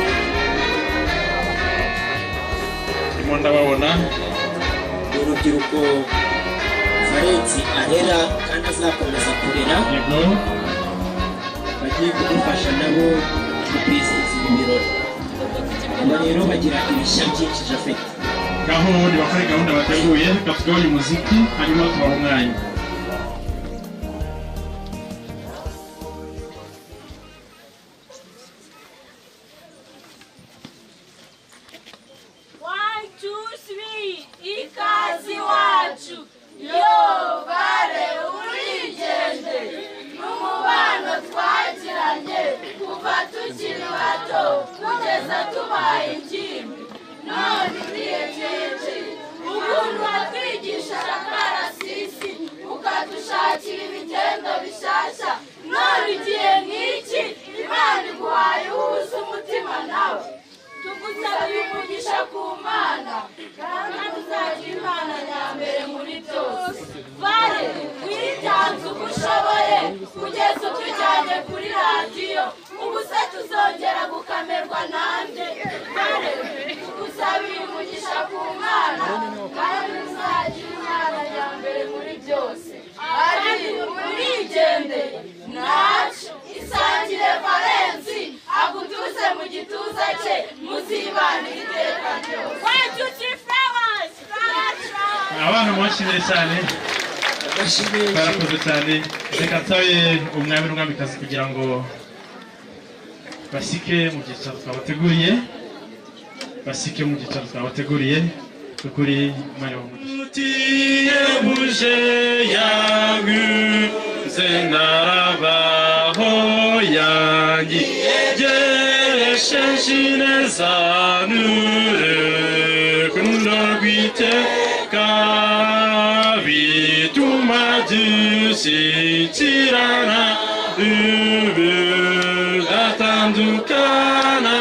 ndimo ndababona urubyiruko Valens arera kandi azakomeza kurera. Yego, bagiye kudufasha nabo kwizihiza ibi birori. aba rero bagira ibishya byinshi Japhet. ngaho ubundi bakore gahunda bateguye, reka tugabanye umuziki hanyuma tubaha umwanya. Ikazi wacu yo bare urigende n'umubano twagiranye kuva tukiri bato kugeza tubaye ingimbi, none ibihe byinshi ukuntu watwigishaga akarasisi ukadushakira ibigendo bishyashya, none igihe nk'iki Imana iguhaye uhuza umutima nawe, tugusabiye umugisha ku Mana kandi uzagira Imana nyambere muri byose. Vale witanze uko ushoboye kugeza utujyanye kuri radiyo, ubu se tuzongera gukamerwa nande. Vale tugusabiye umugisha ku Mana kandi uzagira Imana nyambere muri byose. Ari urigende ntacyo isangire Valens agutuze mu gituza cye, muzibanire iteka ryose. Abantu mwashimire cyane, barakoze cyane. Reka nsabe umwami n'umwamikazi kugira ngo basike mu byicaro twabateguriye, basike mu byicaro twabateguriye kuri Imana mutiye muje yangu zenarabaho yangi jeshenshine zanure kundogwite kabituma dusitirana datandukana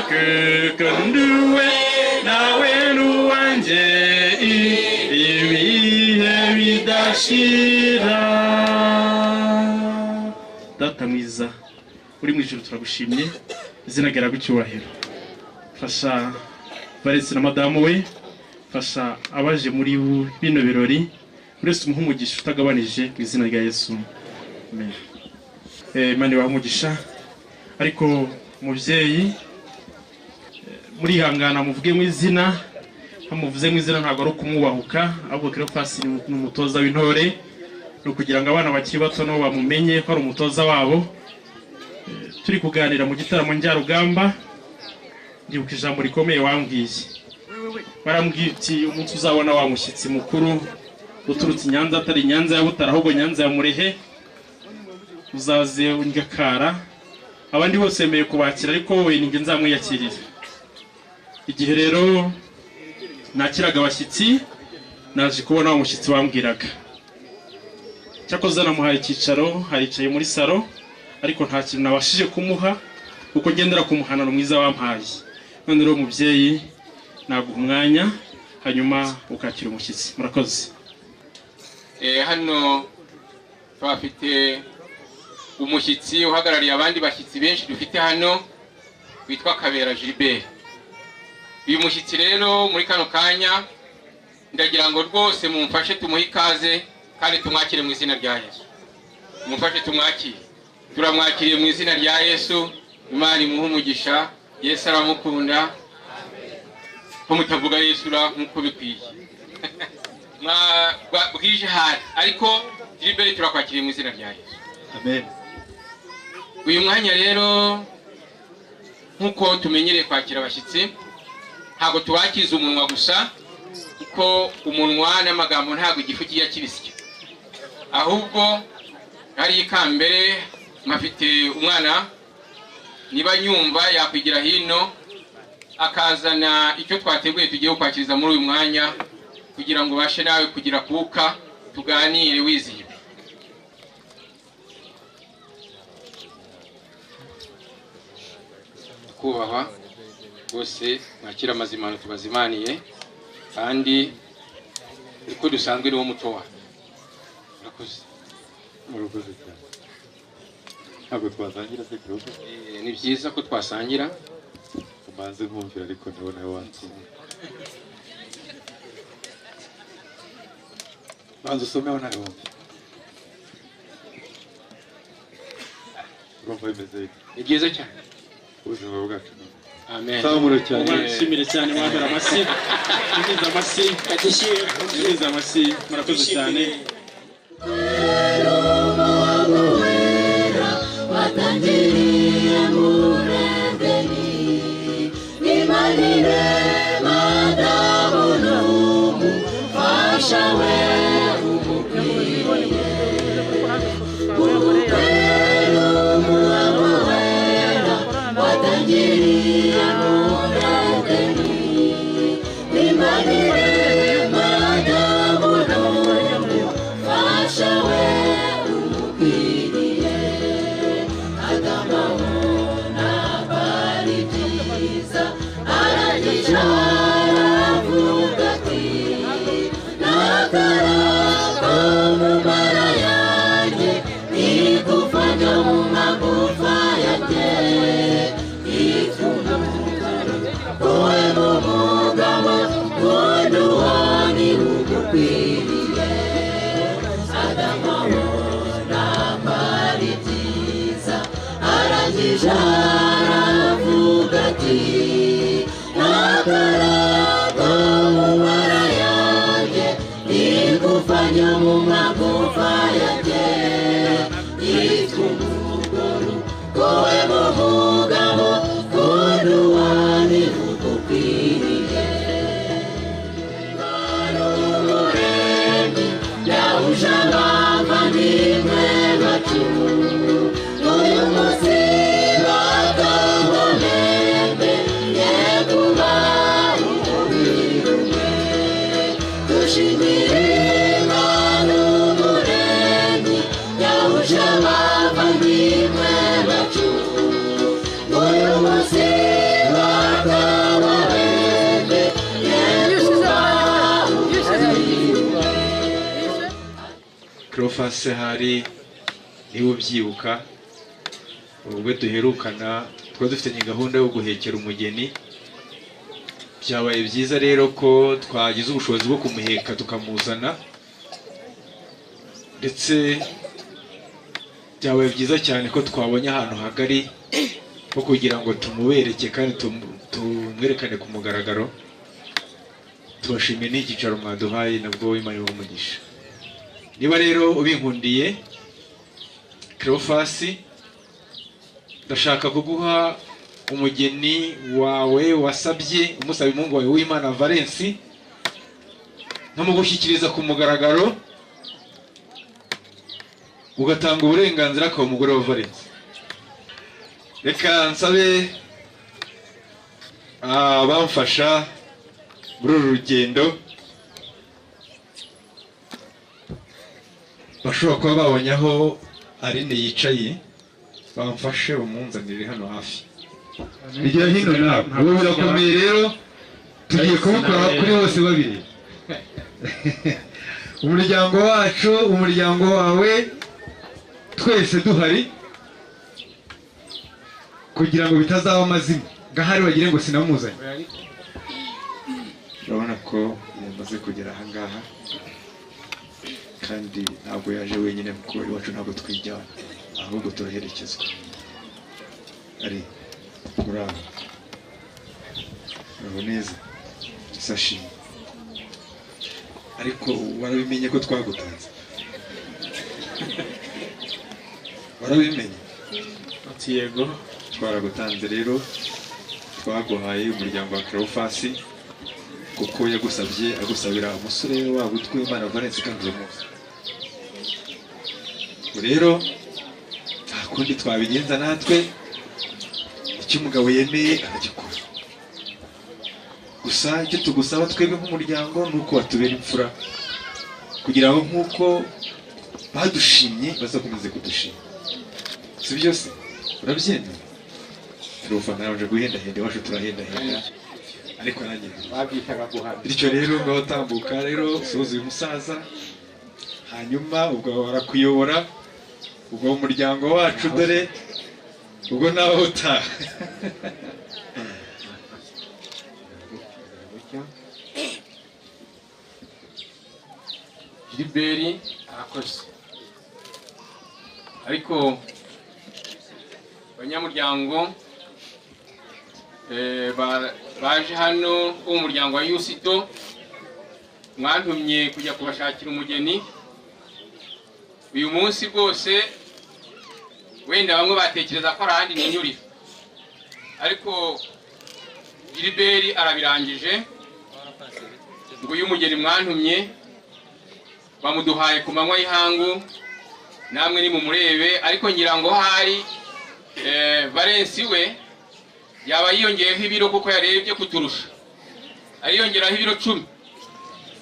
kekenduwe nawe nuwanje ibihe bidashira. Data mwiza uri mu ijuru turagushimye, izina ryawe icyubahiro. Fasha Valens na madamu we, fasha abaje muri bino birori, uretse umuha umugisha utagabanije mu izina rya Yesu. Amen. Imana ibahe umugisha. Ariko mubyeyi murihangana muvuge mu izina, muvuze mu izina ntabwo ari ukumwubahuka, ahubwo Cleophas ni umutoza w'intore, no kugira ngo abana bakiri bato nabo bamumenye ko ari umutoza wabo. Turi kuganira mu gitaramo njyarugamba, ndibuka ijambo rikomeye wambwiye. Barambwiye uti umunsi uzabona wa mushyitsi mukuru uturutse Nyanza, atari Nyanza ya Butare ahubwo Nyanza ya Murehe, uzaze ungakara. Abandi bose bemeye kubakira ariko wowe ninjye nzamwiyakirira. Igihe rero nakiraga abashyitsi naje kubona wa mushyitsi wambwiraga. Cyakoze namuhaye icyicaro, haricaye muri salo, ariko nta kintu nabashije kumuha kuko ngendera ku muhanano mwiza wampaye. None rero mubyeyi naguha umwanya hanyuma ukakira umushyitsi. Murakoze. Hano twafite umushyitsi uhagarariye abandi bashyitsi benshi dufite hano witwa Kabera Gilbert. Uyu mushyitsi rero muri kano kanya ndagira ngo rwose mumfashe tumuhe ikaze kandi tumwakire mu izina rya Yesu. Mumfashe tumwakire. Turamwakiriye mu izina rya Yesu. Imana imuhe umugisha. Yesu aramukunda. Ko mutavuga Yesu nkuko bikwiye. Bwije hari ariko Gilbert turakwakiriye mu izina rya Yesu. Amen. Uyu mwanya rero nkuko tumenyereye kwakira abashyitsi, ntabwo tubakiza umunwa gusa, kuko umunwa n'amagambo ntabwo igifu kijya kibisya, ahubwo hari ikambere mafite umwana niba nyumva yakwigira hino akazana icyo twateguye tugiye kwakiriza muri uyu mwanya kugira ngo bashe nawe kugira kuka tuganire wizihiwe. Kubaha bose mwakira amazimano tubazimaniye kandi uko dusanzwe niwo muco wa. Murakoze. Murakoze cyane. Ntabwo twasangira se Cleophas? Ni byiza ko twasangira. Umanze nkumvira ariko ndabona wansinze. Banza usomeho nawe wumve. Urumva bimeze iki? Ni byiza cyane. Ubuzima bwacu. Amen. Samura cyane. Nshimire cyane mwagara amasi. Ngize amasi. Ngize amasi. Murakoze cyane. Watangiriye murembeni nimanire madabona umufasha we umukwiriye urupero umuhamo wera watangiriye murembeni nimanire madabona umufasha we umukwiriye agamabona bari byiza aragisha aravuga ati nakaraga mu mara yanjye nikufanya mu magufa yanjye ifunamugaro wowe mu mugabo wundi wani ugukwiriye agamabona bari byiza aragisha aravuga ati nakaraga mu mara yanjye nikufanya mu magufa yanjye yitwa umugoro wowe mu mugabo Cleophas hari niba ubyibuka ubwo duherukana twari dufitanye gahunda yo guhekera umugeni. Byabaye byiza rero ko twagize ubushobozi bwo kumuheka tukamuzana, ndetse byabaye byiza cyane ko twabonye ahantu hagari ho kugira ngo tumubereke kandi tumwerekane ku mugaragaro. Tubashimiye n'igicaro mwaduhaye nabwo Imana umugisha. Niba rero ubinkundiye Cleophas, ndashaka kuguha umugeni wawe wasabye umusaba Mungu wawe w'Imana Valence, nkamugushyikiriza ku mugaragaro ugatanga uburenganzira akaba umugore wa Valence. Reka nsabe bamfasha muri uru rugendo, bashobora kuba babonye aho Aline yicaye, bamfashe bamunzanire hano hafi. Igira hino nawe ubu birakomeye rero, tugiye kubikora kuri bose babiri. Umuryango wacu, umuryango wawe, twese duhari kugira ngo bitazaba amazima. Gahari bagire ngo sinamuzanye. Urabona ko yamaze kugera aha ngaha, kandi ntabwo yaje wenyine kuko iwacu ntabwo twijyana, ahubwo turaherekezwa. Ari muraho neza isashi, ariko warabimenye ko twagutanze? Warabimenye? Ati yego, twaragutanze rero, twaguhaye umuryango wa Cleophas kuko yagusabye agusabira umusore wabo utwe Imana Valence kandi uramuzi. Rero nta kundi twabigenza natwe, icyo umugabo yemeye aragikora. Gusa icyo tugusaba twebwe nk'umuryango ni uko watubera imfura, kugira ngo nk'uko badushimye bazakomeze kudushima. Si byose urabyemera? Turufa nabanje guhendahenda, iwacu turahendahenda, ariko nanjye babyitaga guhana. Bityo rero ngaho tambuka rero soza uyu musaza, hanyuma ubwo barakuyobora, ubwo umuryango wacu dore ubwo nawe utaha. Gilbert arakoze, ariko abanyamuryango baje hano umuryango wa Yusito mwantumye kujya kubashakira umugeni. Uyu munsi bwose wenda bamwe batekereza ko arahandi ninyurira, ariko Gilbert arabirangije ngo uyu mugeni mwantumye bamuduhaye ku manywa y'ihangu, namwe ni mumurebe. Ariko ngira ngo hari Valence we yaba yiyongeyeho ibiro kuko yarebye kuturusha, ariyongeraho ibiro 10.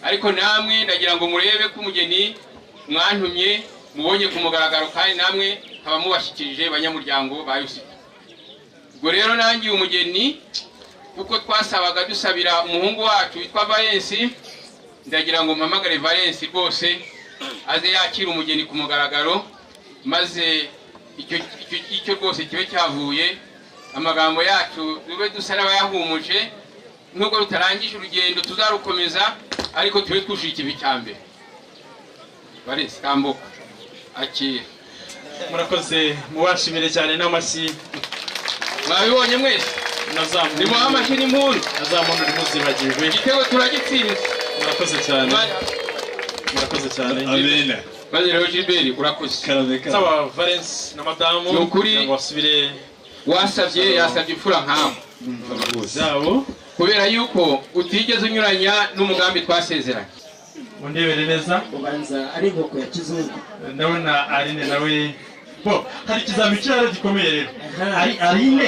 Ariko namwe ndagira ngo murebe ko umugeni mwantumye mubonye ku mugaragaro, kandi namwe nkaba mubashyikirije banyamuryango ba Yusito. Ubwo rero nangiye umugeni kuko twasabaga dusabira umuhungu wacu witwa Valence, ndagira ngo mpamagare Valence rwose aze yakira umugeni ku mugaragaro, maze icyo rwose kibe cyavuye. Amagambo yacu dube dusa n'abayahumuje, nubwo rutarangije urugendo tuzarukomeza, ariko tube twushije ikibi cya mbere. Valence tambuka akira. Murakoze, mubashimire cyane n'amashyi. Mwabibonye mwese? Nazamuye. Nimuha amashyi n'impundu. Nazamuye ntimuzibagirwe. Igitego turagitsinze. Murakoze cyane. Murakoze cyane. Amen. Maze rero Gilbert urakoze. Saba Valence na madamu. Nukuri wasubire wasabye yasabye imfura nkawe. Zabo kubera yuko utigeze unyuranya n'umugambi twasezeranye. Mundebere neza. Ubanza ari inkoko ya kizungu. Ndabona Aline nawe hari ikizami cyara gikomeye rero.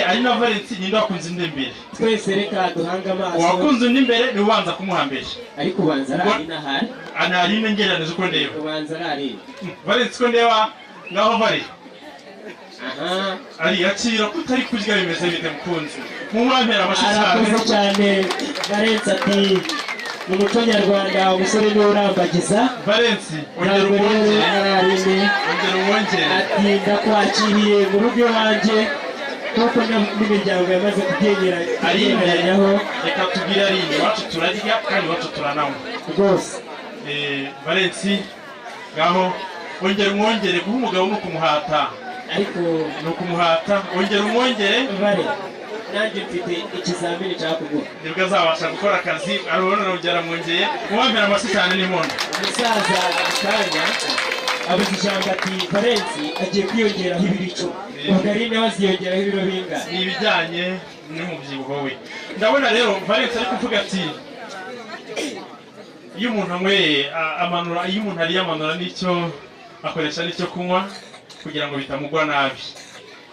Ari na Valence ninde wakunze indi mbere? Twese reka duhanga amaso. Wakunze indi mbere ni ubanza kumuhambesha. Ariko ubanza ari nahari. Aline ngerane uko ndeba. Ubanza ari. Valence ko ndeba ngaho bari. Aha. Ari yakira kutari kurya bimeze bite mukunzi. Mumwantera amashyi cyane. Cyane. Valence ati mu muco nyarwanda umusore niwe urambagiza Valensi ntabwo rero nararinde atinda kwakiriye mu rugo iwanjye kuko n'imiryango yamaze kubyemeranyaho. Reka tubwire ari iwacu turarya kandi iwacu turananywa rwose. Valensi ngaho wongere umwongere, guha umugabo ni ukumuhata, ariko ni ukumuhata, wongere umwongere. Vale, nanjye mfite ikizamini cya kuguha nibwo azabasha gukora akazi. arabona rongera mwongeye mubampera amasi cyane n'impundu. umusaza akanya abuze ijambo ati Valensi agiye kwiyongeraho ibiro 10. Ubugari nawe aziyongeraho ibiro bingana. Ni ibijyanye n'umubyibuho we. Ndabona rero Valensi ari kuvuga ati iyo umuntu anyweye amanura, iyo umuntu ariye amanura n'icyo akoresha n'icyo kunywa kugira ngo bitamugwa nabi.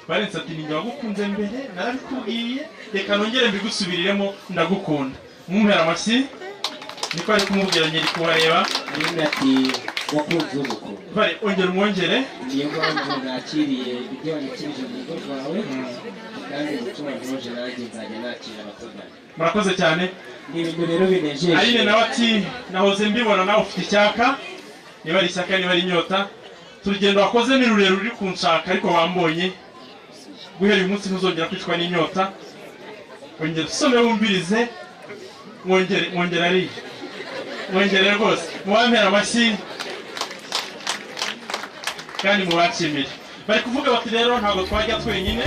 Valensi ati ninjye wagukunze mbere narabikubwiye, reka nongere mbigusubiriremo ndagukunda. Mumpera amashyi. Niko ari kumubwira nyiri kubareba. Nyine ati wakunze umukuru. Vale, ongera umwongere. Niyo mpamvu nakiriye ibyo wanyikirije mu rugo rwawe kandi umutima wuje nanjye nzajya nakira abatugana. Murakoze cyane. Ni ibintu rero binejeje. Aline nawe ati nahoze mbibona nawe ufite icyaka, niba ari ishyaka niba ari inyota. Turugendo wakoze ni rurerure uri kunshaka ariko wambonye. Guhera uyu munsi ntuzongera kwicwa n'inyota. Ongera usome wumvirize. Mwongere ari. Mwongere rwose. Mubampera amashyi kandi mubakimire. Bari kuvuga bati rero ntabwo twajya twenyine.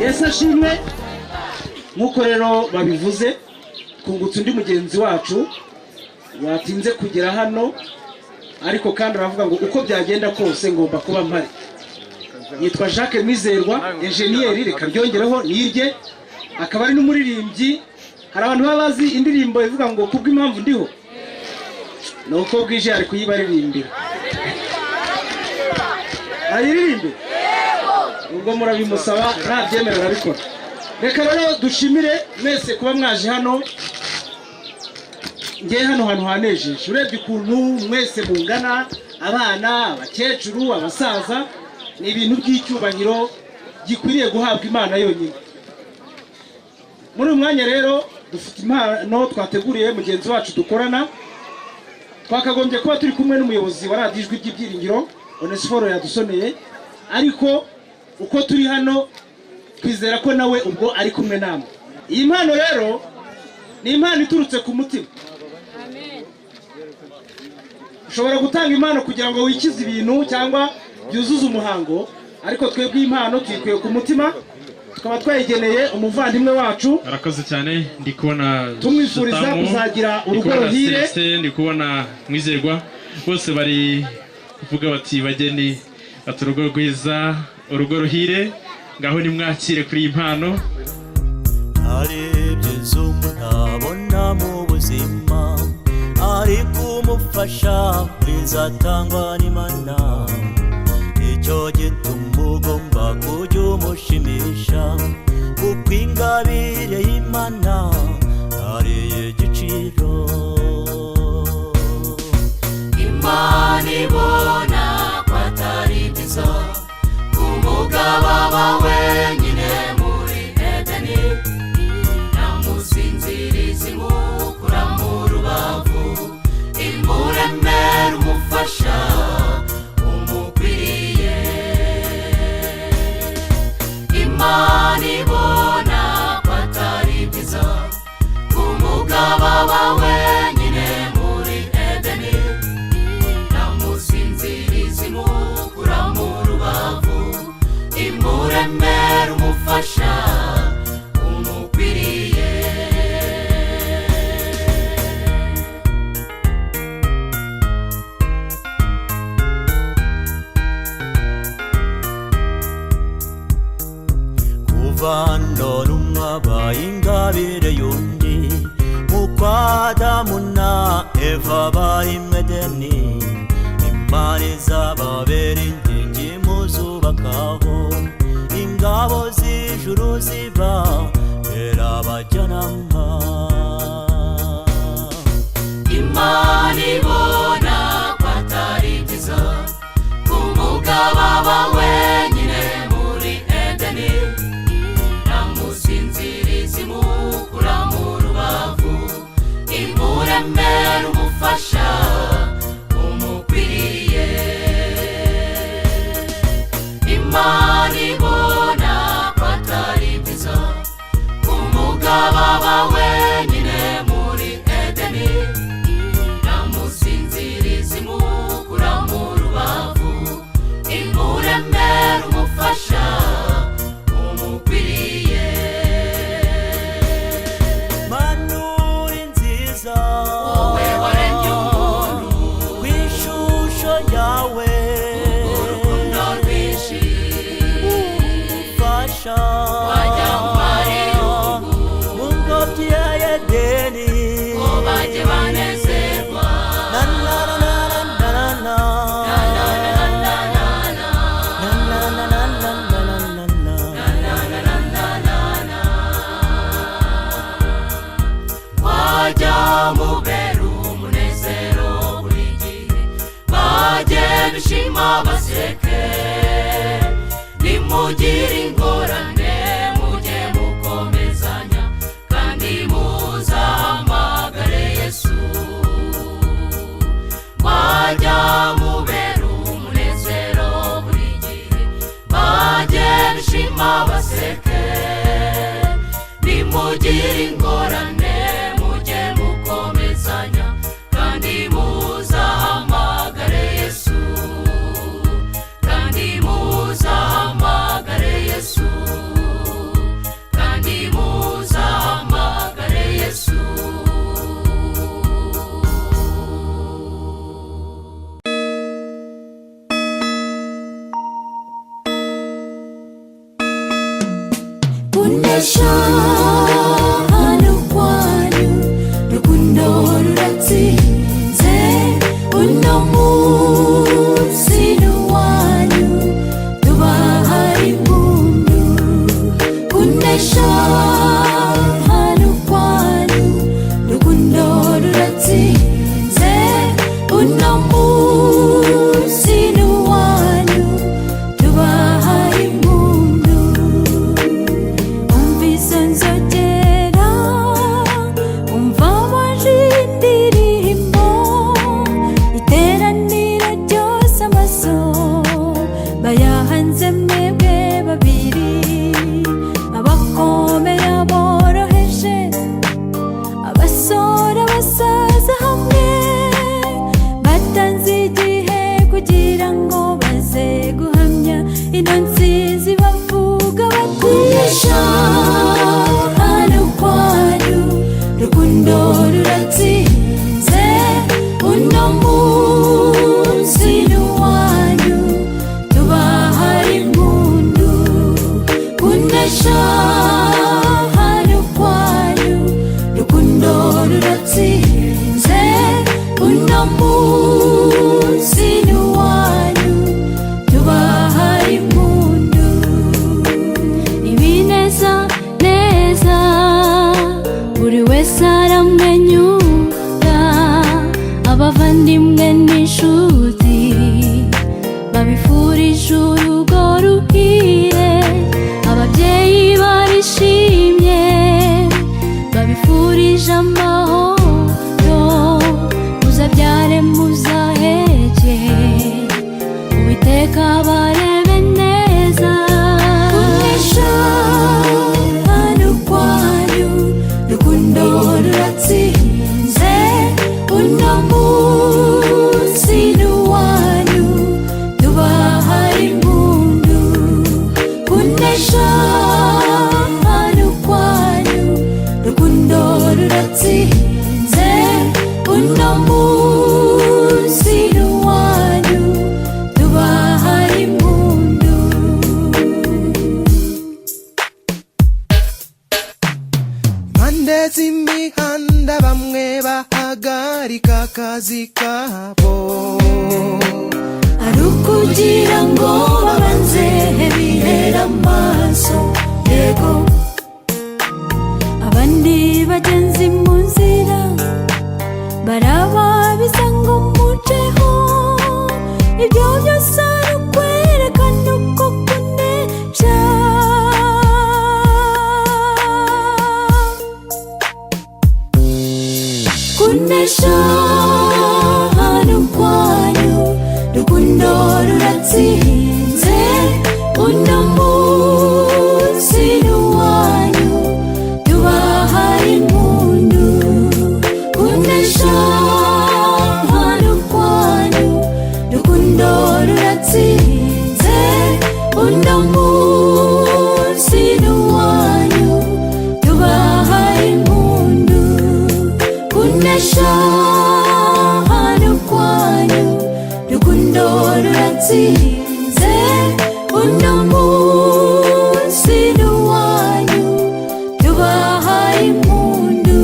Yesu ashimwe. Nk'uko rero babivuze twungutse undi mugenzi wacu watinze kugera hano, ariko kandi aravuga ngo uko byagenda kose ngomba kuba mpari. Yitwa Jacques Mizerwa, enjeniyeri, reka byongereho nirye, akaba ari n'umuririmbyi. Hari abantu baba bazi indirimbo ivuga ngo kubw'impamvu ndiho, nuko bwije ari kuyibaririmbira. Ayiririmbe ubwo murabimusaba ntabyemera arabikora. Reka rero dushimire mwese kuba mwaje hano. ngewe hano hantu hanejeje urebye ukuntu mwese mungana abana abakecuru abasaza ni ibintu by'icyubahiro gikwiriye guhabwa Imana yonyine. Muri uyu mwanya rero dufite impano twateguriye mugenzi wacu dukorana, twakagombye kuba turi kumwe n'umuyobozi wa radiyo Ijwi ry'Ibyiringiro Onesiforo yadusoneye, ariko uko turi hano twizera ko nawe ubwo ari kumwe namwe. Iyi mpano rero ni impano iturutse ku mutima. Ushobora gutanga impano kugira ngo wikize ibintu cyangwa byuzuze umuhango, ariko twebwe impano tuyikuye ku mutima, tukaba twayigeneye umuvandimwe wacu. Arakoze cyane, ndi kubona tumwifuriza kuzagira urugo ruhire. Ndi kubona Mwizerwa, bose bari kuvuga bati bageni ati urugo rwiza, urugo ruhire, ngaho nimwakire kuri iyi mpano. Hari ibyiza umuntu abona mu buzima, ariko umufasha bizatangwa n'Imana. Icyo gituma ugomba kujya umushimisha, kuko ingabire y'Imana ari igiciro. Imana ibona ko atari byiza umugabo aba wenyine muri Edeni, namusinziriza imukura mu rubavu, imuremera umufasha umukwiriye. Imana ibona ko atari byiza umugabo aba wenyine muri Edeni, namusinziriza imukura mu rubavu, imuremera umufasha umukwiriye. Kuva none umwe abaye ingabire y'undi, nk'uko Adamu na Eva bari mu Edeni. Imana izababera inkingi muzubakaho, ingabo z'ijuru zibabera abajyanama. Imana ibona ko atari byiza umugabo aba wenyine muri Edeni, namusinziriza imukura mu rubavu, imuremera umufasha umukwiriye. Imana ibona ko atari byiza umugabo aba wenyine muri Edeni, namusinziriza imukura mu rubavu, imuremera umufasha umukwiriye. Manuri nziza, wowe waremye umuntu ku ishusho yawe, urukundo rwinshi umufasha wajya mu mariyungu, mu ngobyi ya Edeni, ngo bajye banezerwa. na na na na na na na wajya mubera umunezero buri gihe, bajye bishima baseke, nimugire ingorane mujye mukomezanya, kandi muzahamagare Yesu. Wajya mubera umunezero buri gihe, bajye bishima baseke, nimugire ingorane mujye mukomezanya, kandi muzahamagare Yesu, kandi muzahamagare Yesu, kandi muzahamagare Yesu. Kunesha hano kwanyu, rukundo ruratsinze, uno munsi n'uwanyu, tubahaye impundu. Kunesha hano kwanyu, rukundo ruratsinze. buri wese aramwenyura, abavandimwe n'inshuti babifurije urugo ruhire, ababyeyi barishimye babifurije amahoro, muzabyare muzaheke, Uwiteka barebe neza. Kunesha hano kwanyu rukundo ruratsinze, uno munsi ni uwanyu tubahaye impundu. Kunesha hano kwanyu rukundo ruratsinze, uno munsi ni uwanyu tubahaye impundu. Impande z'imihanda bamwe bahagarika akazi kabo, ari ukugira ngo babanze bihere amaso, yego abandi bagenzi mu nzira barababiza ngo muceho, ibyo byose ari ukwerekana uko kunesha. Kunesha hano kwanyu rukundo ruratsinze, uno munsi ni uwanyu tubahaye impundu. Kunesha hano kwanyu rukundo ruratsinze, uno munsi ni uwanyu tubahaye impundu. Kunesha hano kwanyu rukundo ruratsinze, uno munsi ni uwanyu tubahaye impundu.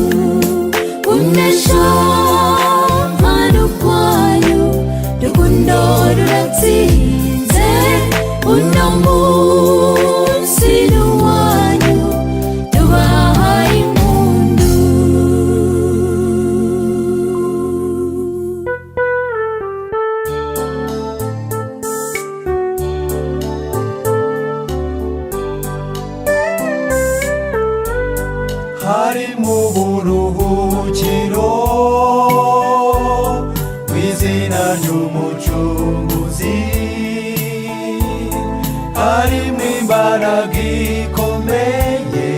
Kunesha hano kwanyu rukundo ruratsinze, uno munsi ni uwanyu tubahaye impundu. hari mu buruhukiro w'izina ry'umucunguzi, harimo imbaraga ikomeye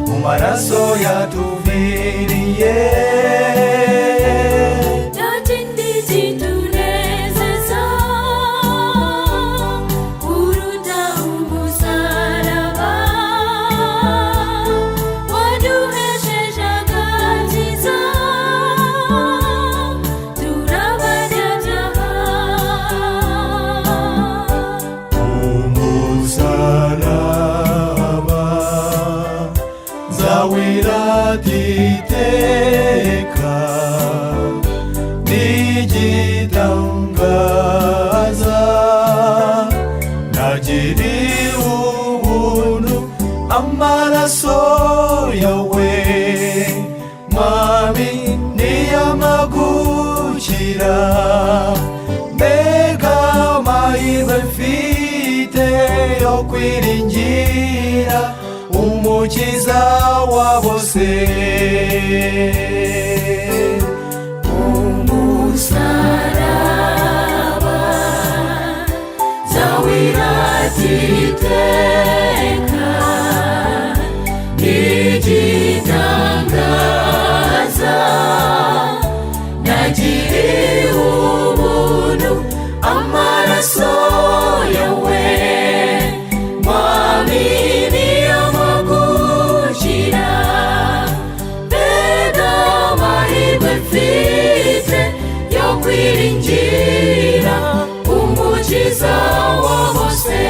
mu maraso yatuviriye. Nta kindi kitunezeza kuruta umusaraba, waduhesheje agakiza turabanyabyaha. Umusaraba zawirata iteka, n'igitangaza nagiriye ubuntu amaraso yawe mwami niyamagukira. Mbega amahirwe mfite yo kwiringira umukiza wa bose. Umusaraba zawirata iteka, n'igitangaza nagiriye ubuntu amaraso yawe mwami niyamagukira. Mbega amahirwe mfite yo kwiringira umukiza wa bose.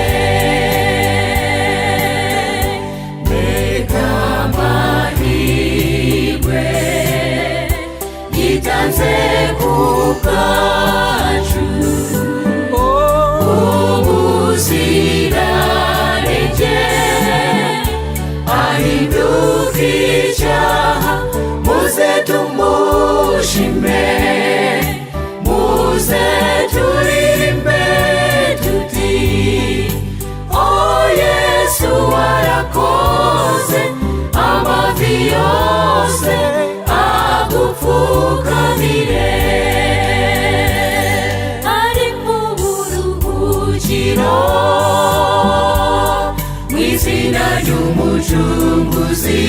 y'umucunguzi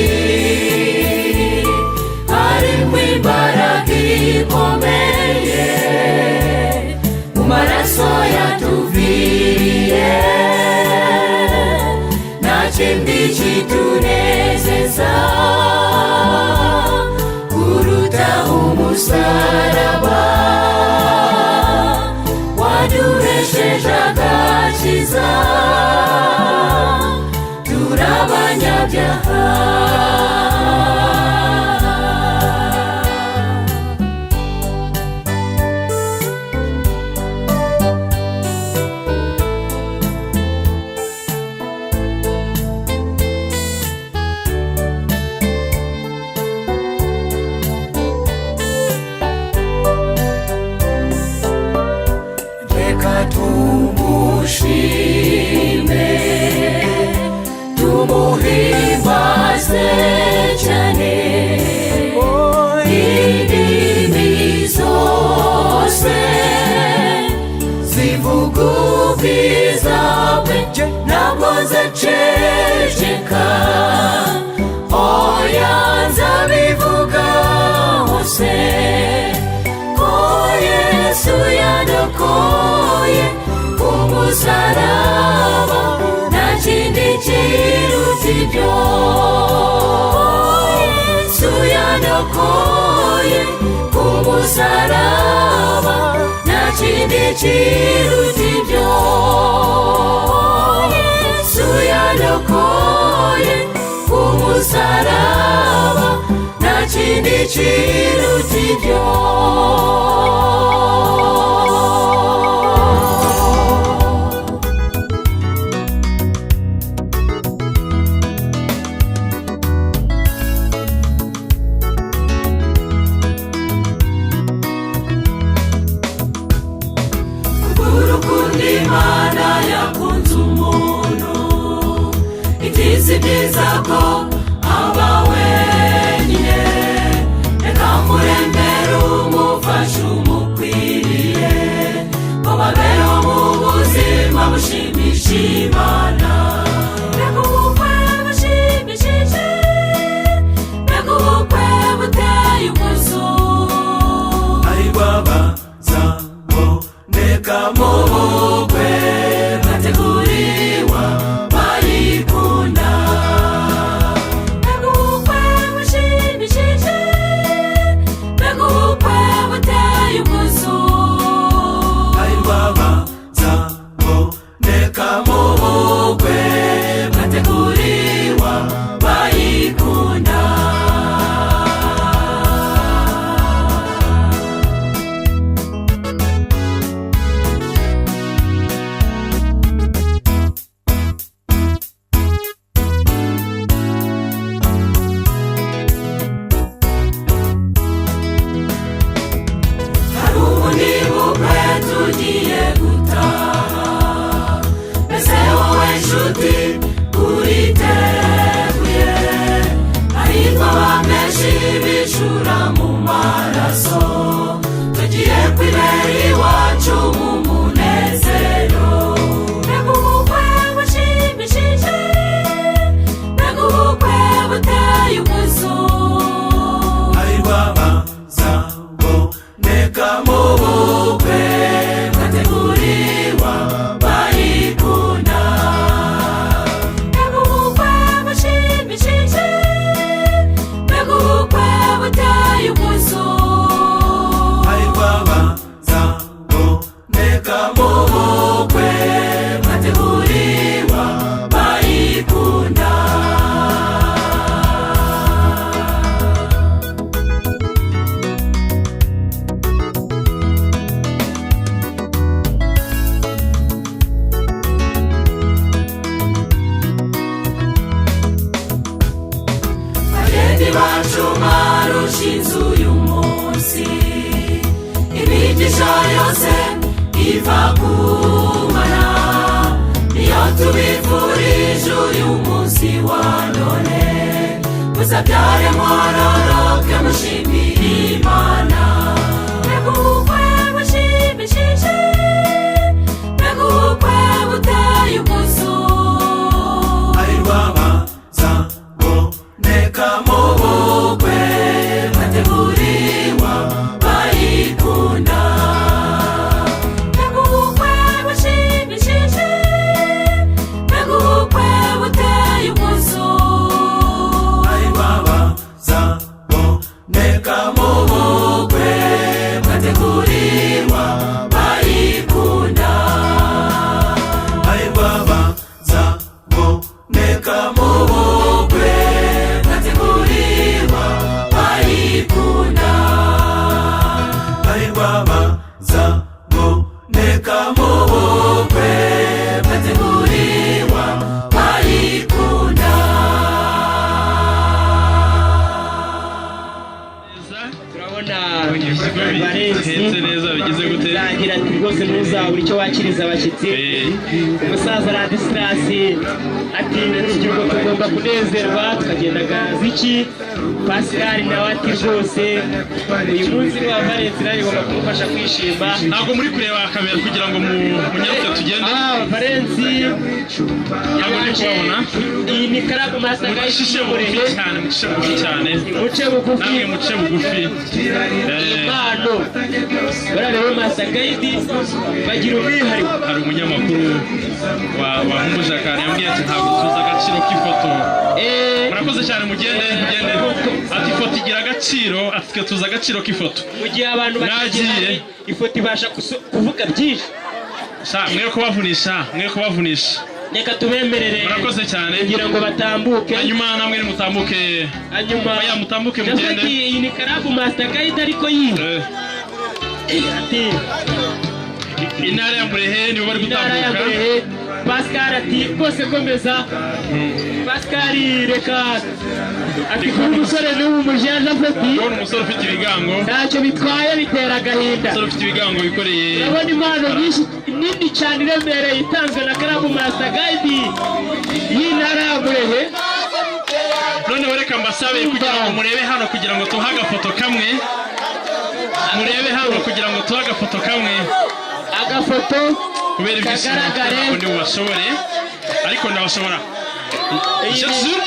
harimo imbaraga ikomeye mu maraso yatuviriye nta kindi kitunezeza kuruta umusaraba waduhesheje agakiza turabanyabyaha tumushime tumuhimbaze cyane indimi zose zivuga ubwiza bwe ntabwo zaceceka oya nzabivuga hose ko Yesu yadokoye umusaraba nta kindi kiruta ibyo Yesu yadokoye umusaraba nta kindi kiruta ibyo Yesu yadokoye umusaraba nta kindi kiruta ibyo Imana yakunze umuntu itizi byiza ko aba wenyine reka muremere umufashe umukwiriye ngo babeho mu buzima bushimisha Imana reka ubukwe bushimishije reka ubukwe buteye ubwuzu ari babazaboneka mu bukwe bateguriwa bayikunda reka ubukwe bushimishije reka ubukwe buteye ubwuzu ari babazaboneka mu bukwe bateguriwa bayikunda tugiye gutaha mbese wowe nshuti uriteguye hahirwa abameshi bishura mu maraso tugiye kwibera iwacu mu munezero mbega ubukwe bushimishije mbega ubukwe buteye ubwuzu hahirwa abazaboneka mu bukwe bateguriwa bayikunda mbega ubukwe bushimishije mbega ubukwe buteye ubwuzu hahirwa abazaboneka mu bukwe bateguriwa bayikunda bacuma rushinze uyu munsi imigisha yose iva ku Mana niyo tubifurije uyu munsi wa none muzabyare mwororoke mushimire Imana mbega ubukwe bushimishije mbega ubukwe buteye ubwuzu hahirwa ntuzabura icyo wakiriza abashyitsi. Umusaza Radisilasi ati urubyiruko tugomba kunezerwa tukagenda ziki. Pascal nawe ati rwose uyu munsi wa Valence nawe igomba kumufasha kwishima. Ntabwo muri kureba kamera kugira ngo munyaruke tugende. Valence ntabwo ndi kubabona. Iyi ni Karabu Master Guide Murehe cyane muce bugufi namwe muce bugufi. Impano barareba Master Guide bagira umwihariko. Hari umunyamakuru wa Humbuja Kare yambwiye ati ntabwo tuzi agaciro k'ifoto. Murakoze cyane mugende ati ifoto igira agaciro, ati tuzi agaciro k'ifoto. Mu gihe abantu bagiye ifoto ibasha kuvuga byinshi. Mwe kubavunisha reka tubemerere. Murakoze cyane kugira ngo batambuke. Hanyuma namwe mutambuke. Oya mutambuke mugende. Iyi ni Karabu Master Guide ariko iyi ati intara ya Murehe nibo bari gutambuka. Pascal ati rwose komeza. Pascal reka ati kuba umusore n'ubu mujanja afite. Kubona umusore ufite ibigango ntacyo bitwaye, bitera agahinda. Umusore ufite ibigango bikoreye. Urabona impano nyinshi nini cyane iremereye itanzwe na Karabu Master Guide y'intara ya Murehe. Noneho reka mbasabe kugira ngo murebe hano kugira ngo tuha agafoto kamwe. Murebe hano kugira ngo tuha agafoto kamwe. Agafoto kubera kagaragare ndi bashobore ariko ndabashobora.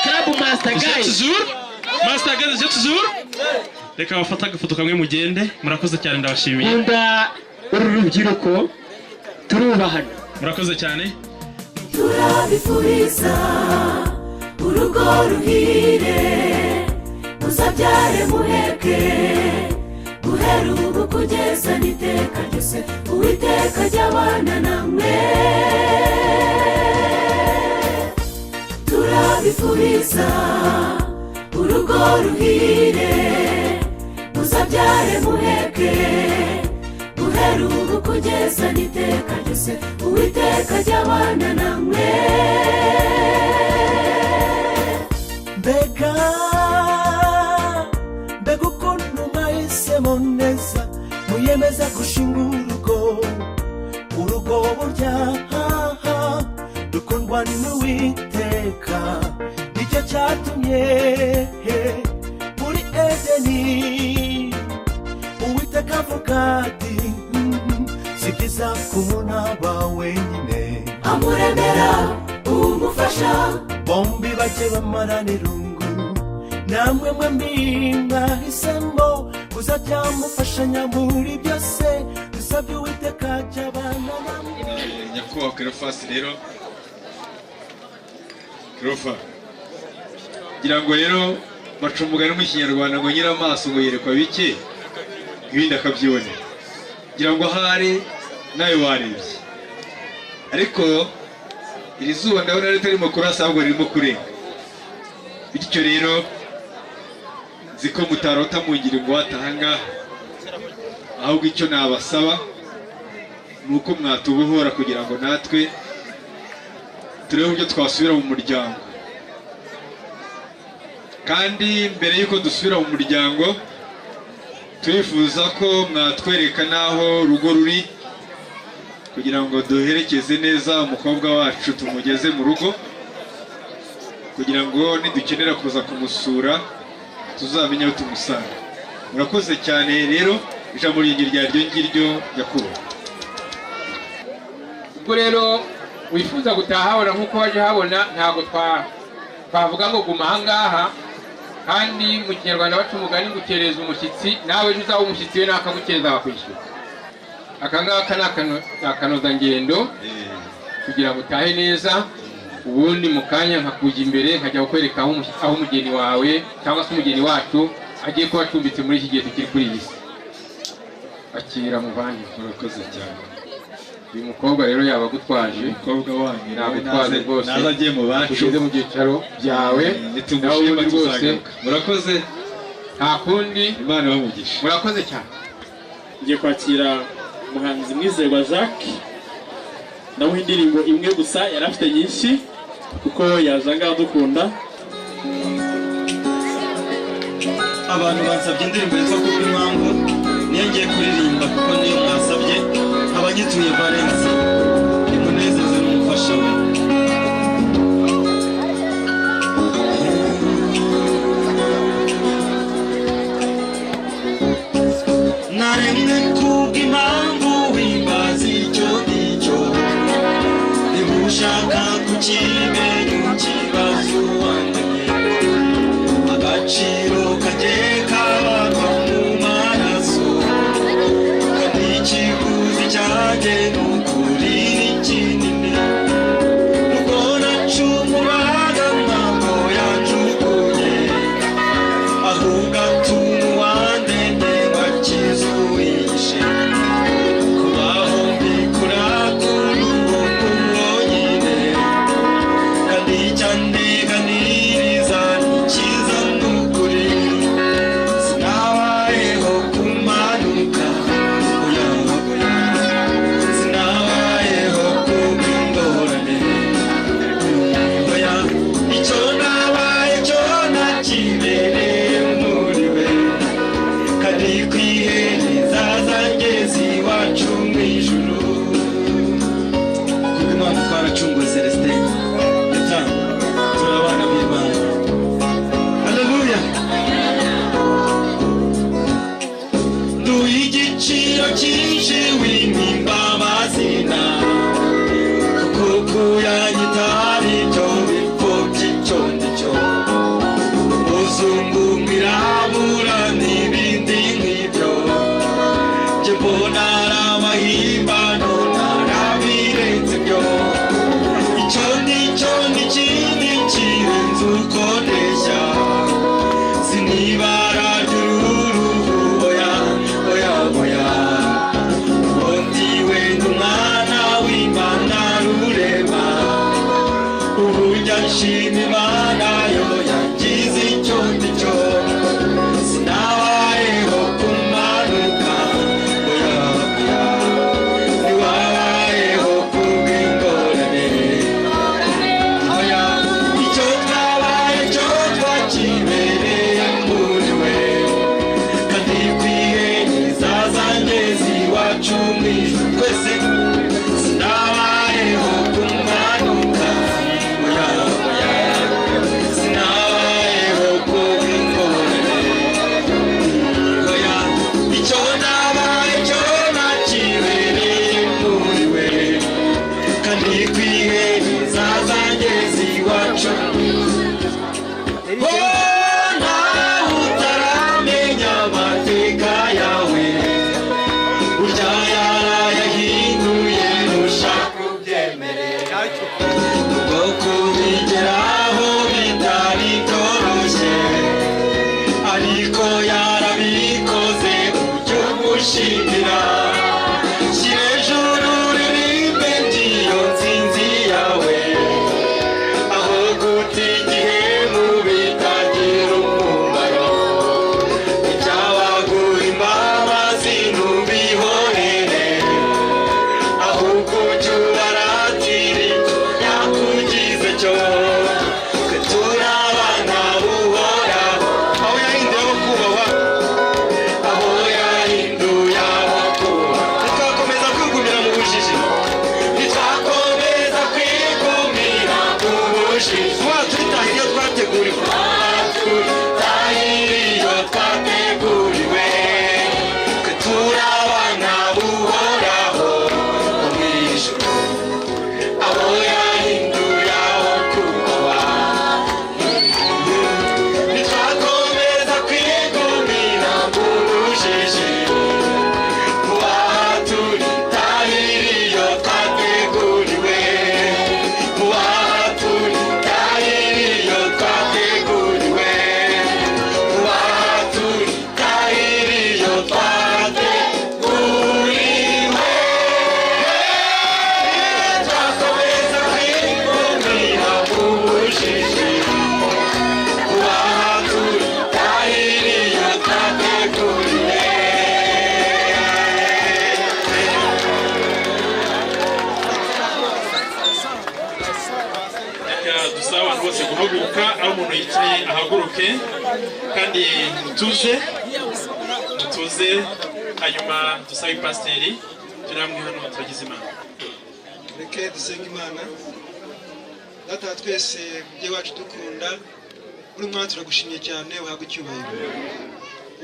Karabu Master Guide reka bafata agafoto kamwe mugende. Murakoze cyane ndabashimiye. Nkunda uru rubyiruko turubahana. Murakoze cyane. Turabifuriza urugo ruhire, muzabyare muheke, guhera ubu kugeza n'iteka ryose, Uwiteka ajya abana namwe. Turabifuriza urugo ruhire, muzabyare muheke, guhera ubu kugeza n'iteka ryose, Uwiteka ajya abana namwe. Mbega ukuntu mwahisemo neza, muyemeza gushinga urugo burya dukundwa n'Uwiteka. Nicyo cyatumye muri Edeni Uwiteka avuga ati si byiza ko umuntu aba wenyine, amuremera umufasha bombi bajye bamarana irungu. Namwe mwembi mwahisemo kuzajya mufashanya muri byose, dusabye Uwiteka ajya abana namwe. Nyakubahwa Cleophas rero ngira ngo rero baca umugani mu Kinyarwanda ngo nyiramaso ngo yerekwa bike ibindi akabyibonera. Ngira ngo ahari nawe warebye, ariko iri zuba ndabona ritarimo kurasa ahubwo ririmo kurenga. Bityo rero nzi ko mutarota mungira ngo watahangaha, ahubwo icyo nabasaba ni uko mwatubohora kugira ngo natwe turebe uburyo twasubira mu muryango. Kandi mbere y'uko dusubira mu muryango turifuza ko mwatwereka n'aho urugo ruri kugira ngo duherekeze neza umukobwa wacu tumugeze mu rugo, kugira ngo nidukenera kuza kumusura tuzamenye aho tumusanga. Murakoze cyane rero, ijambo ryaryo ngiryo nyakubahwa. ubwo rero wifuza gutaha habona nk'uko waje habona, ntabwo twavuga ngo guma ahangaha. Kandi mu Kinyarwanda baca umugani ngo ukereza umushyitsi, nawe ejo uzaba umushyitsi we nakagukereza bakwishyura. Aka ngaka ni akanozangendo kugira ngo utahe neza, ubundi mu kanya nkakujya imbere nkajya kukwereka aho umugeni wawe cyangwa se umugeni wacu agiye kuba acumbitse muri iki gihe tukiri kuri iyi si. Akira muvanye. Murakoze cyane. Uyu mukobwa rero yaba agutwaje. Umukobwa wanyu nagutwaze rwose. Naza agiye mu bacu. Tugeze mu byicaro byawe. Nitumushima tuzagaruka. Murakoze. Nta kundi. Imana bamugisha. Murakoze cyane. Ngiye kwakira umuhanzi Mwizerwa Jacques. Namuha indirimbo imwe gusa, yari afite nyinshi kuko yaje ngaho dukunda. Abantu bansabye indirimbo yitwa Kubw'impamvu, niyo ngiye kuririmba kuko niyo mwasabye. wanyituye Valence imunezeze n'umufasha we. Naremwe kubw'impamvu wimbaza icyo nicyo, niba ushaka kukimenya ukibazo wandemye, agaciro kanjye kabarwa mu maraso, kandi ikiguzi cyanjye ni ukuri kinini. Ubwo nacumuraga ntabwo yanjugunye, ahubwo atuma uwandemye wakize uwihishe. Kubaho mbikura kuri uwo wonyine, kandi icyandeganiriza ni cyiza n'ukuri. Sinabayeho kumanuka oya oya, sinabayeho kubw'ingorane oya, icyo nabaye cyo nakibereye muri we, kandi kwihereza zanjye ziwacu mu ijuru. Kubw'impamvu twaracunguwe Celestin yatanga, turi abana b'Imana. Haleluya. Duha igiciro cyinshi w'impimbabazina, kuko kuyanyita aribyo bipfobya icyo ndicyo. Umuzungu mwirabura n'ibindi nk'ibyo, njye mbona ari amahimbano narabirenze ibyo. Icyo nicyo n'ikindi kirenze uko ndeshya, sinibara ry'uruhu oya oya oya, ubundi wenda umwana w'Imana rurema. Uburyo nshima Imana yo yangize icyo ndicyo, sinabayeho kumanuka oya oya, ntiwabayeho kubw'ingorane oya, icyo twabaye cyo twakibereye muri we, kandi kwihereza zanjye ziwacu mu ijuru. Twese sinabayeho kumanuka oya oya, sinabayeho kubw'ingorane oya, icyo nabaye cyo nakibereye muri we, kandi kwihereza zanjye ziwacu. Oh, nawe utaramenya amateka yawe, burya yarayahinduye ntushaka kubyemerera. Ubwo kubigeraho bitari byoroshye, ariko yarabikoze ujye umushimira. Shyira ejuru ririmbe ngiyo nsinzi yawe, aho guta igihe mu bitagira umumaro. Ibyabaguha imbabazi ntubihorere, ahubwo ujye ubaratira icyo yakugize cyo. Twe turi abana b'Uhoraho, aho yahinduye abo kubahwa, aho yahinduye abo kubahwa. Ntitwakomeza kwigumira mu bujiji, ntitwakomeza kwigumira mu bujiji. Tuba turitaha iyo twateguriwe, turitaha iyo twateguriwe. Twe turi abana b'Uhoraho bo mu ijuru, aho yahinduye abo kubahwa. Ntitwakomeza kwigumira mu bujiji, kubaha turitahira iyo twateguriwe, kubaha turitahira iyo twateguriwe, kubaha turitahira iyo twateguriwe. Twakomeza kwigumira mu bujiji, kubaha turitahira iyo twateguriwe. Reka dusabe abantu bose guhaguruka, aho umuntu yicaye ahaguruke, kandi mutuze hanyuma dusabe pasiteri turamwe hano turagize Imana. Reke dusenge Imana. Data twese mujye wacu dukunda, uri mwana turagushimye cyane, uhabwe icyubahiro.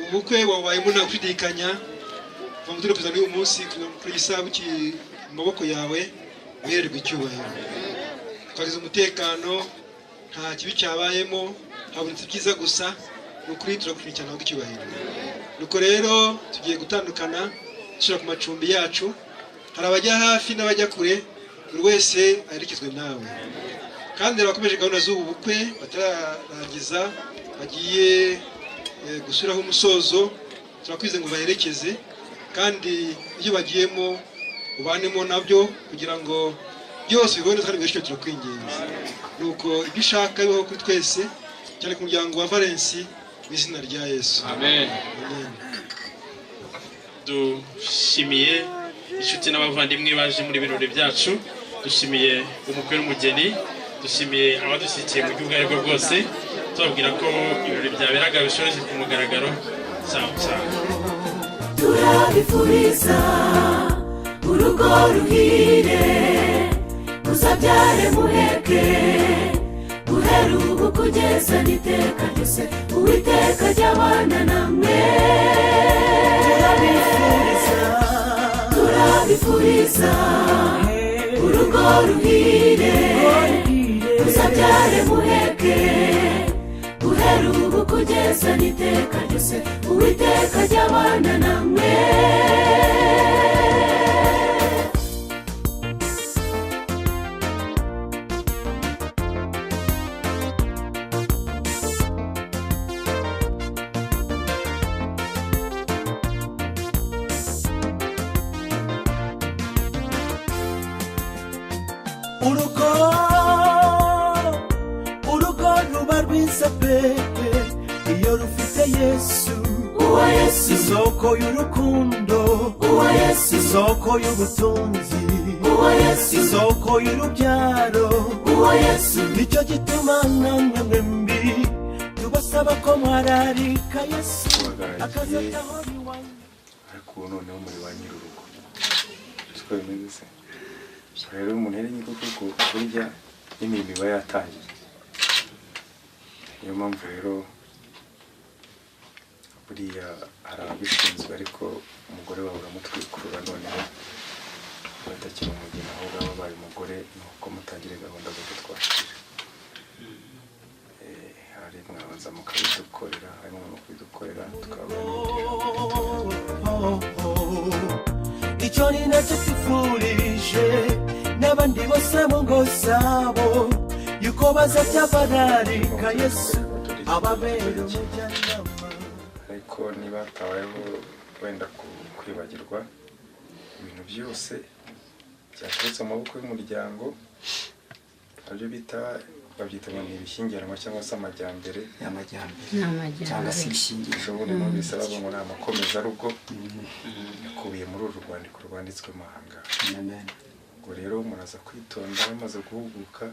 Ubukwe wabayemo nta gushidikanya, kuva mu turi kuzana uyu munsi kuri isaha buki mu maboko yawe, uhererwe icyubahiro. Twagize umutekano, nta kibi cyabayemo, habonetse ibyiza gusa, ni ukuri turagushimye cyane, uhabwe icyubahiro. Nuko rero tugiye gutandukana, dusubira ku macumbi yacu, hari abajya hafi n'abajya kure, buri wese aherekezwe nawe. Kandi abakomeje gahunda z'ubu bukwe batararangiza bagiye gusuraho umusozo, turakwize ngo baherekeze, kandi iyo bagiyemo ubanemo nabyo kugira ngo byose bibone kandi bishwe turakwinginze. Nuko ibyo ushaka bibaho kuri twese, cyane ku muryango wa Valence, mu izina rya Yesu. Amen. Dushimiye inshuti n'abavandimwe baje muri birori byacu, dushimiye umukwe n'umugeni, dushimiye abadusikiye mu gihugu aribwo bwose, tubabwira ko ibirori byaberaga bishoreje ku mugaragaro. Turabifuriza urugo ruhire, muzabyare muheke, guhera ubu kugeza n'iteka ryose, Uwiteka ajya abana namwe. Turabifuriza urugo ruhire, muzabyare muheke, guhera ubu kugeza n'iteka ryose, Uwiteka ajya abana namwe. urugo ruba rwiza pepe iyo rufite Yesu, uwa Yesu, isoko y'urukundo, uwa Yesu, isoko y'ubutunzi, uwa Yesu, isoko y'urubyaro, uwa Yesu. nicyo gituma namwe mwembi tubasaba ko mwararika Yesu akazataho iwanyu. Ariko noneho muri ba nyir'urugo siko bimeze se. Rero umuntu yari nyir'urugo burya imirimo iba yatangiye. Niyo mpamvu rero buriya hari ababishinzwe, ariko umugore wawe uramutwikurura noneho batakiri umugeni, aho baba babaye umugore, nuko mutangire gahunda zo gutwakira. Hari mwabanza mukabidukorera, harimo mukabidukorera tukabona icyo ni nacyo twifurije n'abandi bose mu ngo zabo, yuko bazajya bararika Yesu ababera umujyanama. ariko niba hatabayeho wenda kwibagirwa ibintu byose byaturutse mu maboko y'umuryango, nabyo babyita ngo ni ibishyingiranwa cyangwa se amajyambere, cyangwa se ibishyingirwa, ushobora no bisaba ngo ni amakomezarugo yakubiye muri uru rwandiko rwanditswe mahanga. Ubwo rero muraza kwitonda, bamaze guhuguka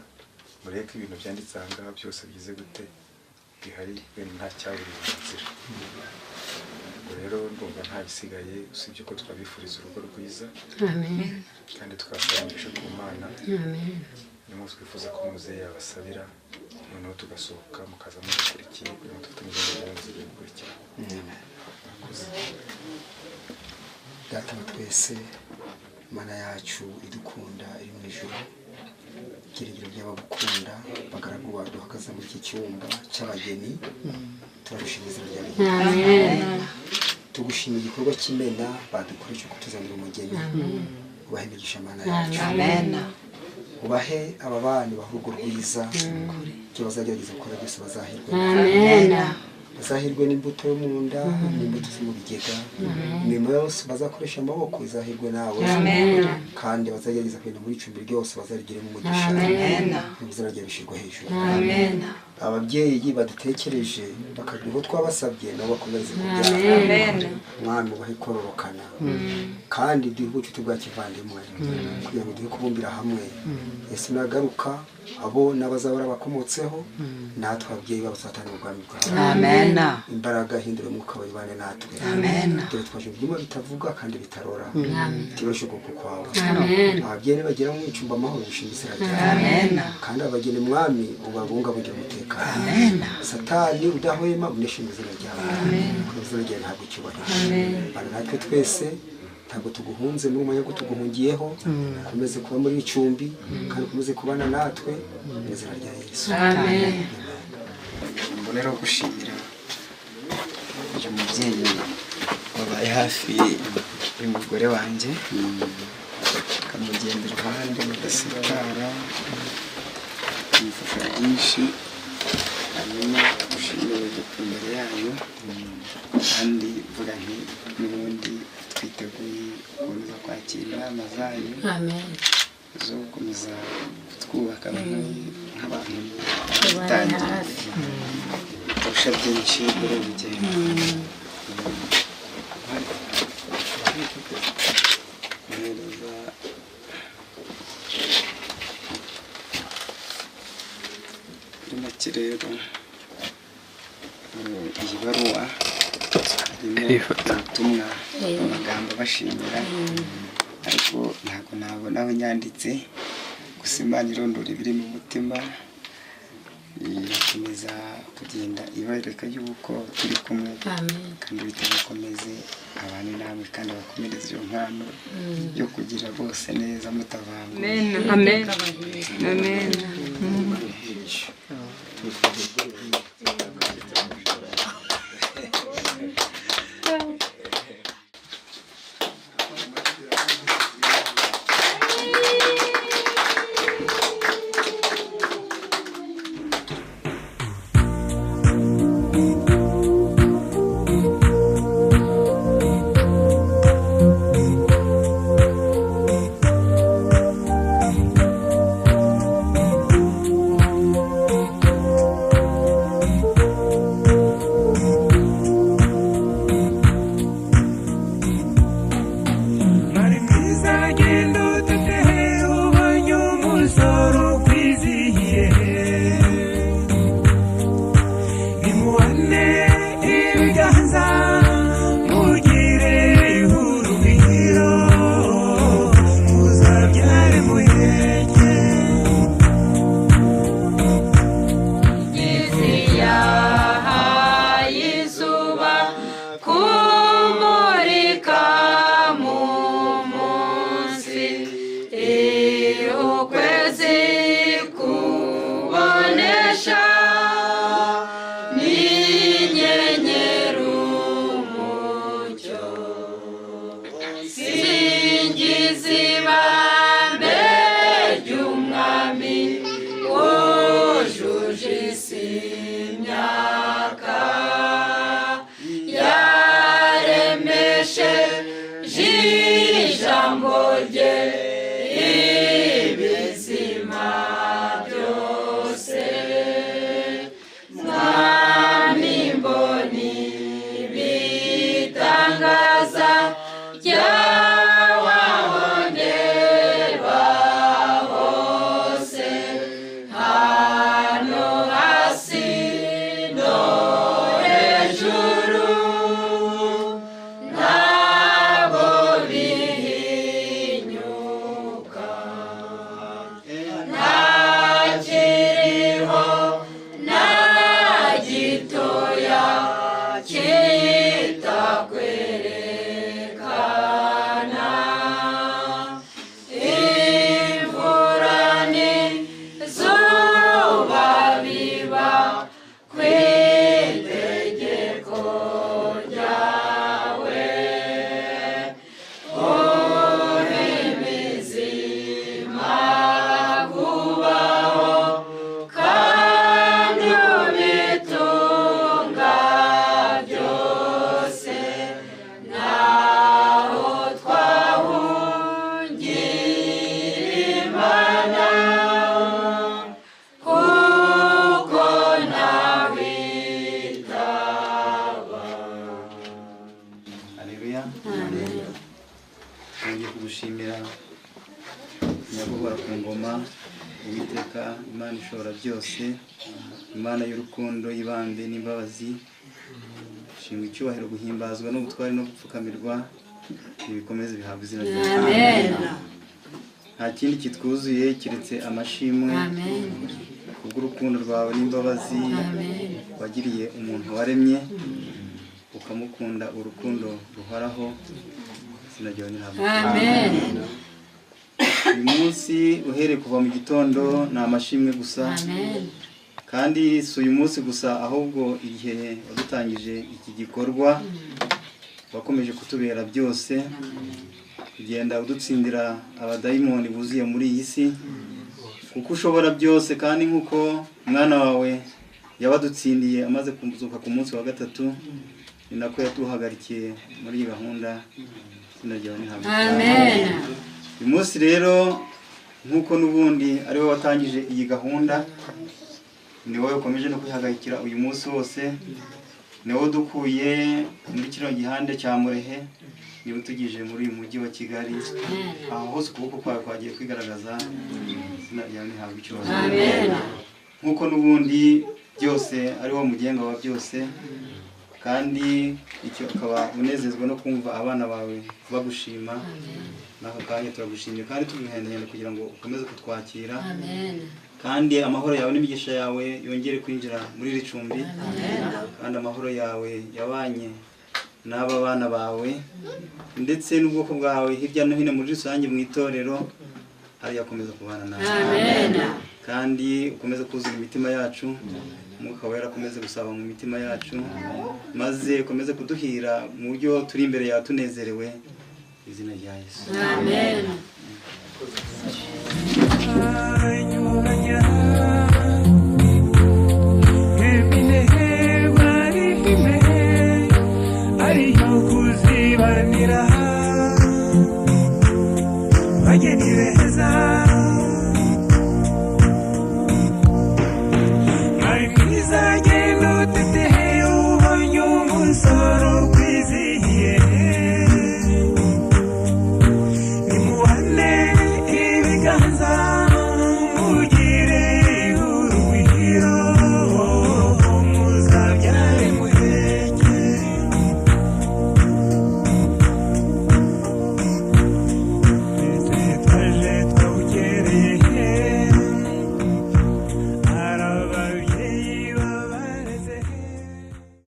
mureke ibintu byanditse aha ngaha byose bigize gute bihari, wenda nta cyaburiye mu nzira. Ubwo rero ndumva nta bisigaye usibye ko twabifuriza urugo rwiza, kandi twasabisha ku Mana. Nimwe twifuza ko muzehe yabasabira, noneho tugasohoka mukaza mudukurikiye kugira ngo dufite n'izindi gahunda zigiye gukurikira. Data wa twese, Mana yacu idukunda iri mu ijuru, ibyiringiro by'abagukunda, bagaragu bawe duhagaze muri iki cyumba cy'abageni, turagushimiza irya ryawe. Tugushimira igikorwa cy'imena badukoresha kutuzanira umugeni, ubahe imigisha Mana yacu. Ubahe aba bana baha urugo rwiza, icyo bazagerageza gukora byose bazahirwe. Bazahirwe n'imbuto yo mu nda, n'imbuto zo mu bigega, imirimo yose bazakoresha amaboko izahirwe nawe, kandi bazagerageza kugenda muri icumbi ryose bazarigiremo umugisha, n'ubuzima ryawe bishyirwa hejuru. ababyeyi badutekereje bakagira uko twabasabye nabo bakomeze kubyara mwami ubahe kororokana kandi duhe ubucuti bwa kivandimwe kugira ngo duhe kubumbira hamwe Yesu nagaruka abo n'abazabara bakomotseho natwe ababyeyi babo satani ubwami bwawe imbaraga hindura umwuka wawe bane natwe dore twaje ibyuma bitavuga kandi bitarora tibashe kuko kwawe ababyeyi bagera mu icumba amahoro bishimisira cyane kandi abageni mwami ubabunga bugira umutekano satani udahwema uneshinga izina ryawe izina ryawe ntabwo icyubahiro bana natwe twese ntabwo tuguhunze muri umwanya wo tuguhungiyeho komeze kuba muri icumbi kandi komeze kubana natwe mu izina rya Yesu amen. Mbonera gushimira uyu mubyeyi wabaye hafi y'umugore wanjye akamugenda iruhande mugasitara kumufasha byinshi hanyuma gushimira imbere yayo kandi mvuga nti n'ubundi twiteguye gukomeza kwakira inama zanyu zo gukomeza twubaka nk'abantu batangiye kurusha byinshi muri uru rugendo muri make rero iyi baruwa harimo ubutumwa amagambo bashimira ariko ntabwo nabona aho nyanditse gusa Imana irondora ibiri mu mutima ikomeza kugenda ibareka y'uko turi kumwe kandi bitabakomeze abantu namwe kandi bakomereze iyo mpano yo kugira bose neza mutavanguye amen amen. Imana ishobora byose, Imana y'urukundo y'ibambe n'imbabazi, shimwa icyubahiro, guhimbazwa n'ubutwari no gupfukamirwa ibikomeze bihabwa izina ryawe. Nta kindi kitwuzuye kiretse amashimwe kubw'urukundo rwawe n'imbabazi wagiriye umuntu waremye, ukamukunda urukundo ruhoraho, izina ryawe nihabwe. Uyu munsi uhereye kuva mu gitondo ni amashimwe gusa, kandi si uyu munsi gusa, ahubwo igihe wadutangije iki gikorwa wakomeje kutubera byose, ugenda udutsindira abadayimoni buzuye muri iyi si, kuko ushobora byose, kandi nk'uko umwana wawe yabadutsindiye amaze kuzuka ku munsi wa gatatu, ni nako yatuhagarikiye muri iyi gahunda, izina ryawe nihabwe. Uyu munsi rero nk'uko n'ubundi ari wowe watangije iyi gahunda, ni wowe ukomeje no kwihagarikira uyu munsi wose, ni wowe udukuye muri kino gihande cya Murehe, niba utugije muri uyu mujyi wa Kigali, aho hose ukuboko kwawe kwagiye kwigaragaza, izina ryawe nihabwe icyubahiro. Nk'uko n'ubundi byose ari wo mugenga wa byose, kandi icyo ukaba unezezwa no kumva abana bawe bagushima, n'aka kanya turagushimye kandi tuguhendahenda kugira ngo ukomeze kutwakira, kandi amahoro yawe n'imigisha yawe yongere kwinjira muri iri cumbi, kandi amahoro yawe yabanye n'aba bana bawe ndetse n'ubwoko bwawe hirya no hino muri rusange mu itorero, hariya akomeza kubana nawe, kandi ukomeze kuzura imitima yacu, Umwuka wera akomeze gusaba mu mitima yacu, maze ukomeze kuduhira mu buryo turi imbere yawe tunezerewe, izina rya Yesu. Amen.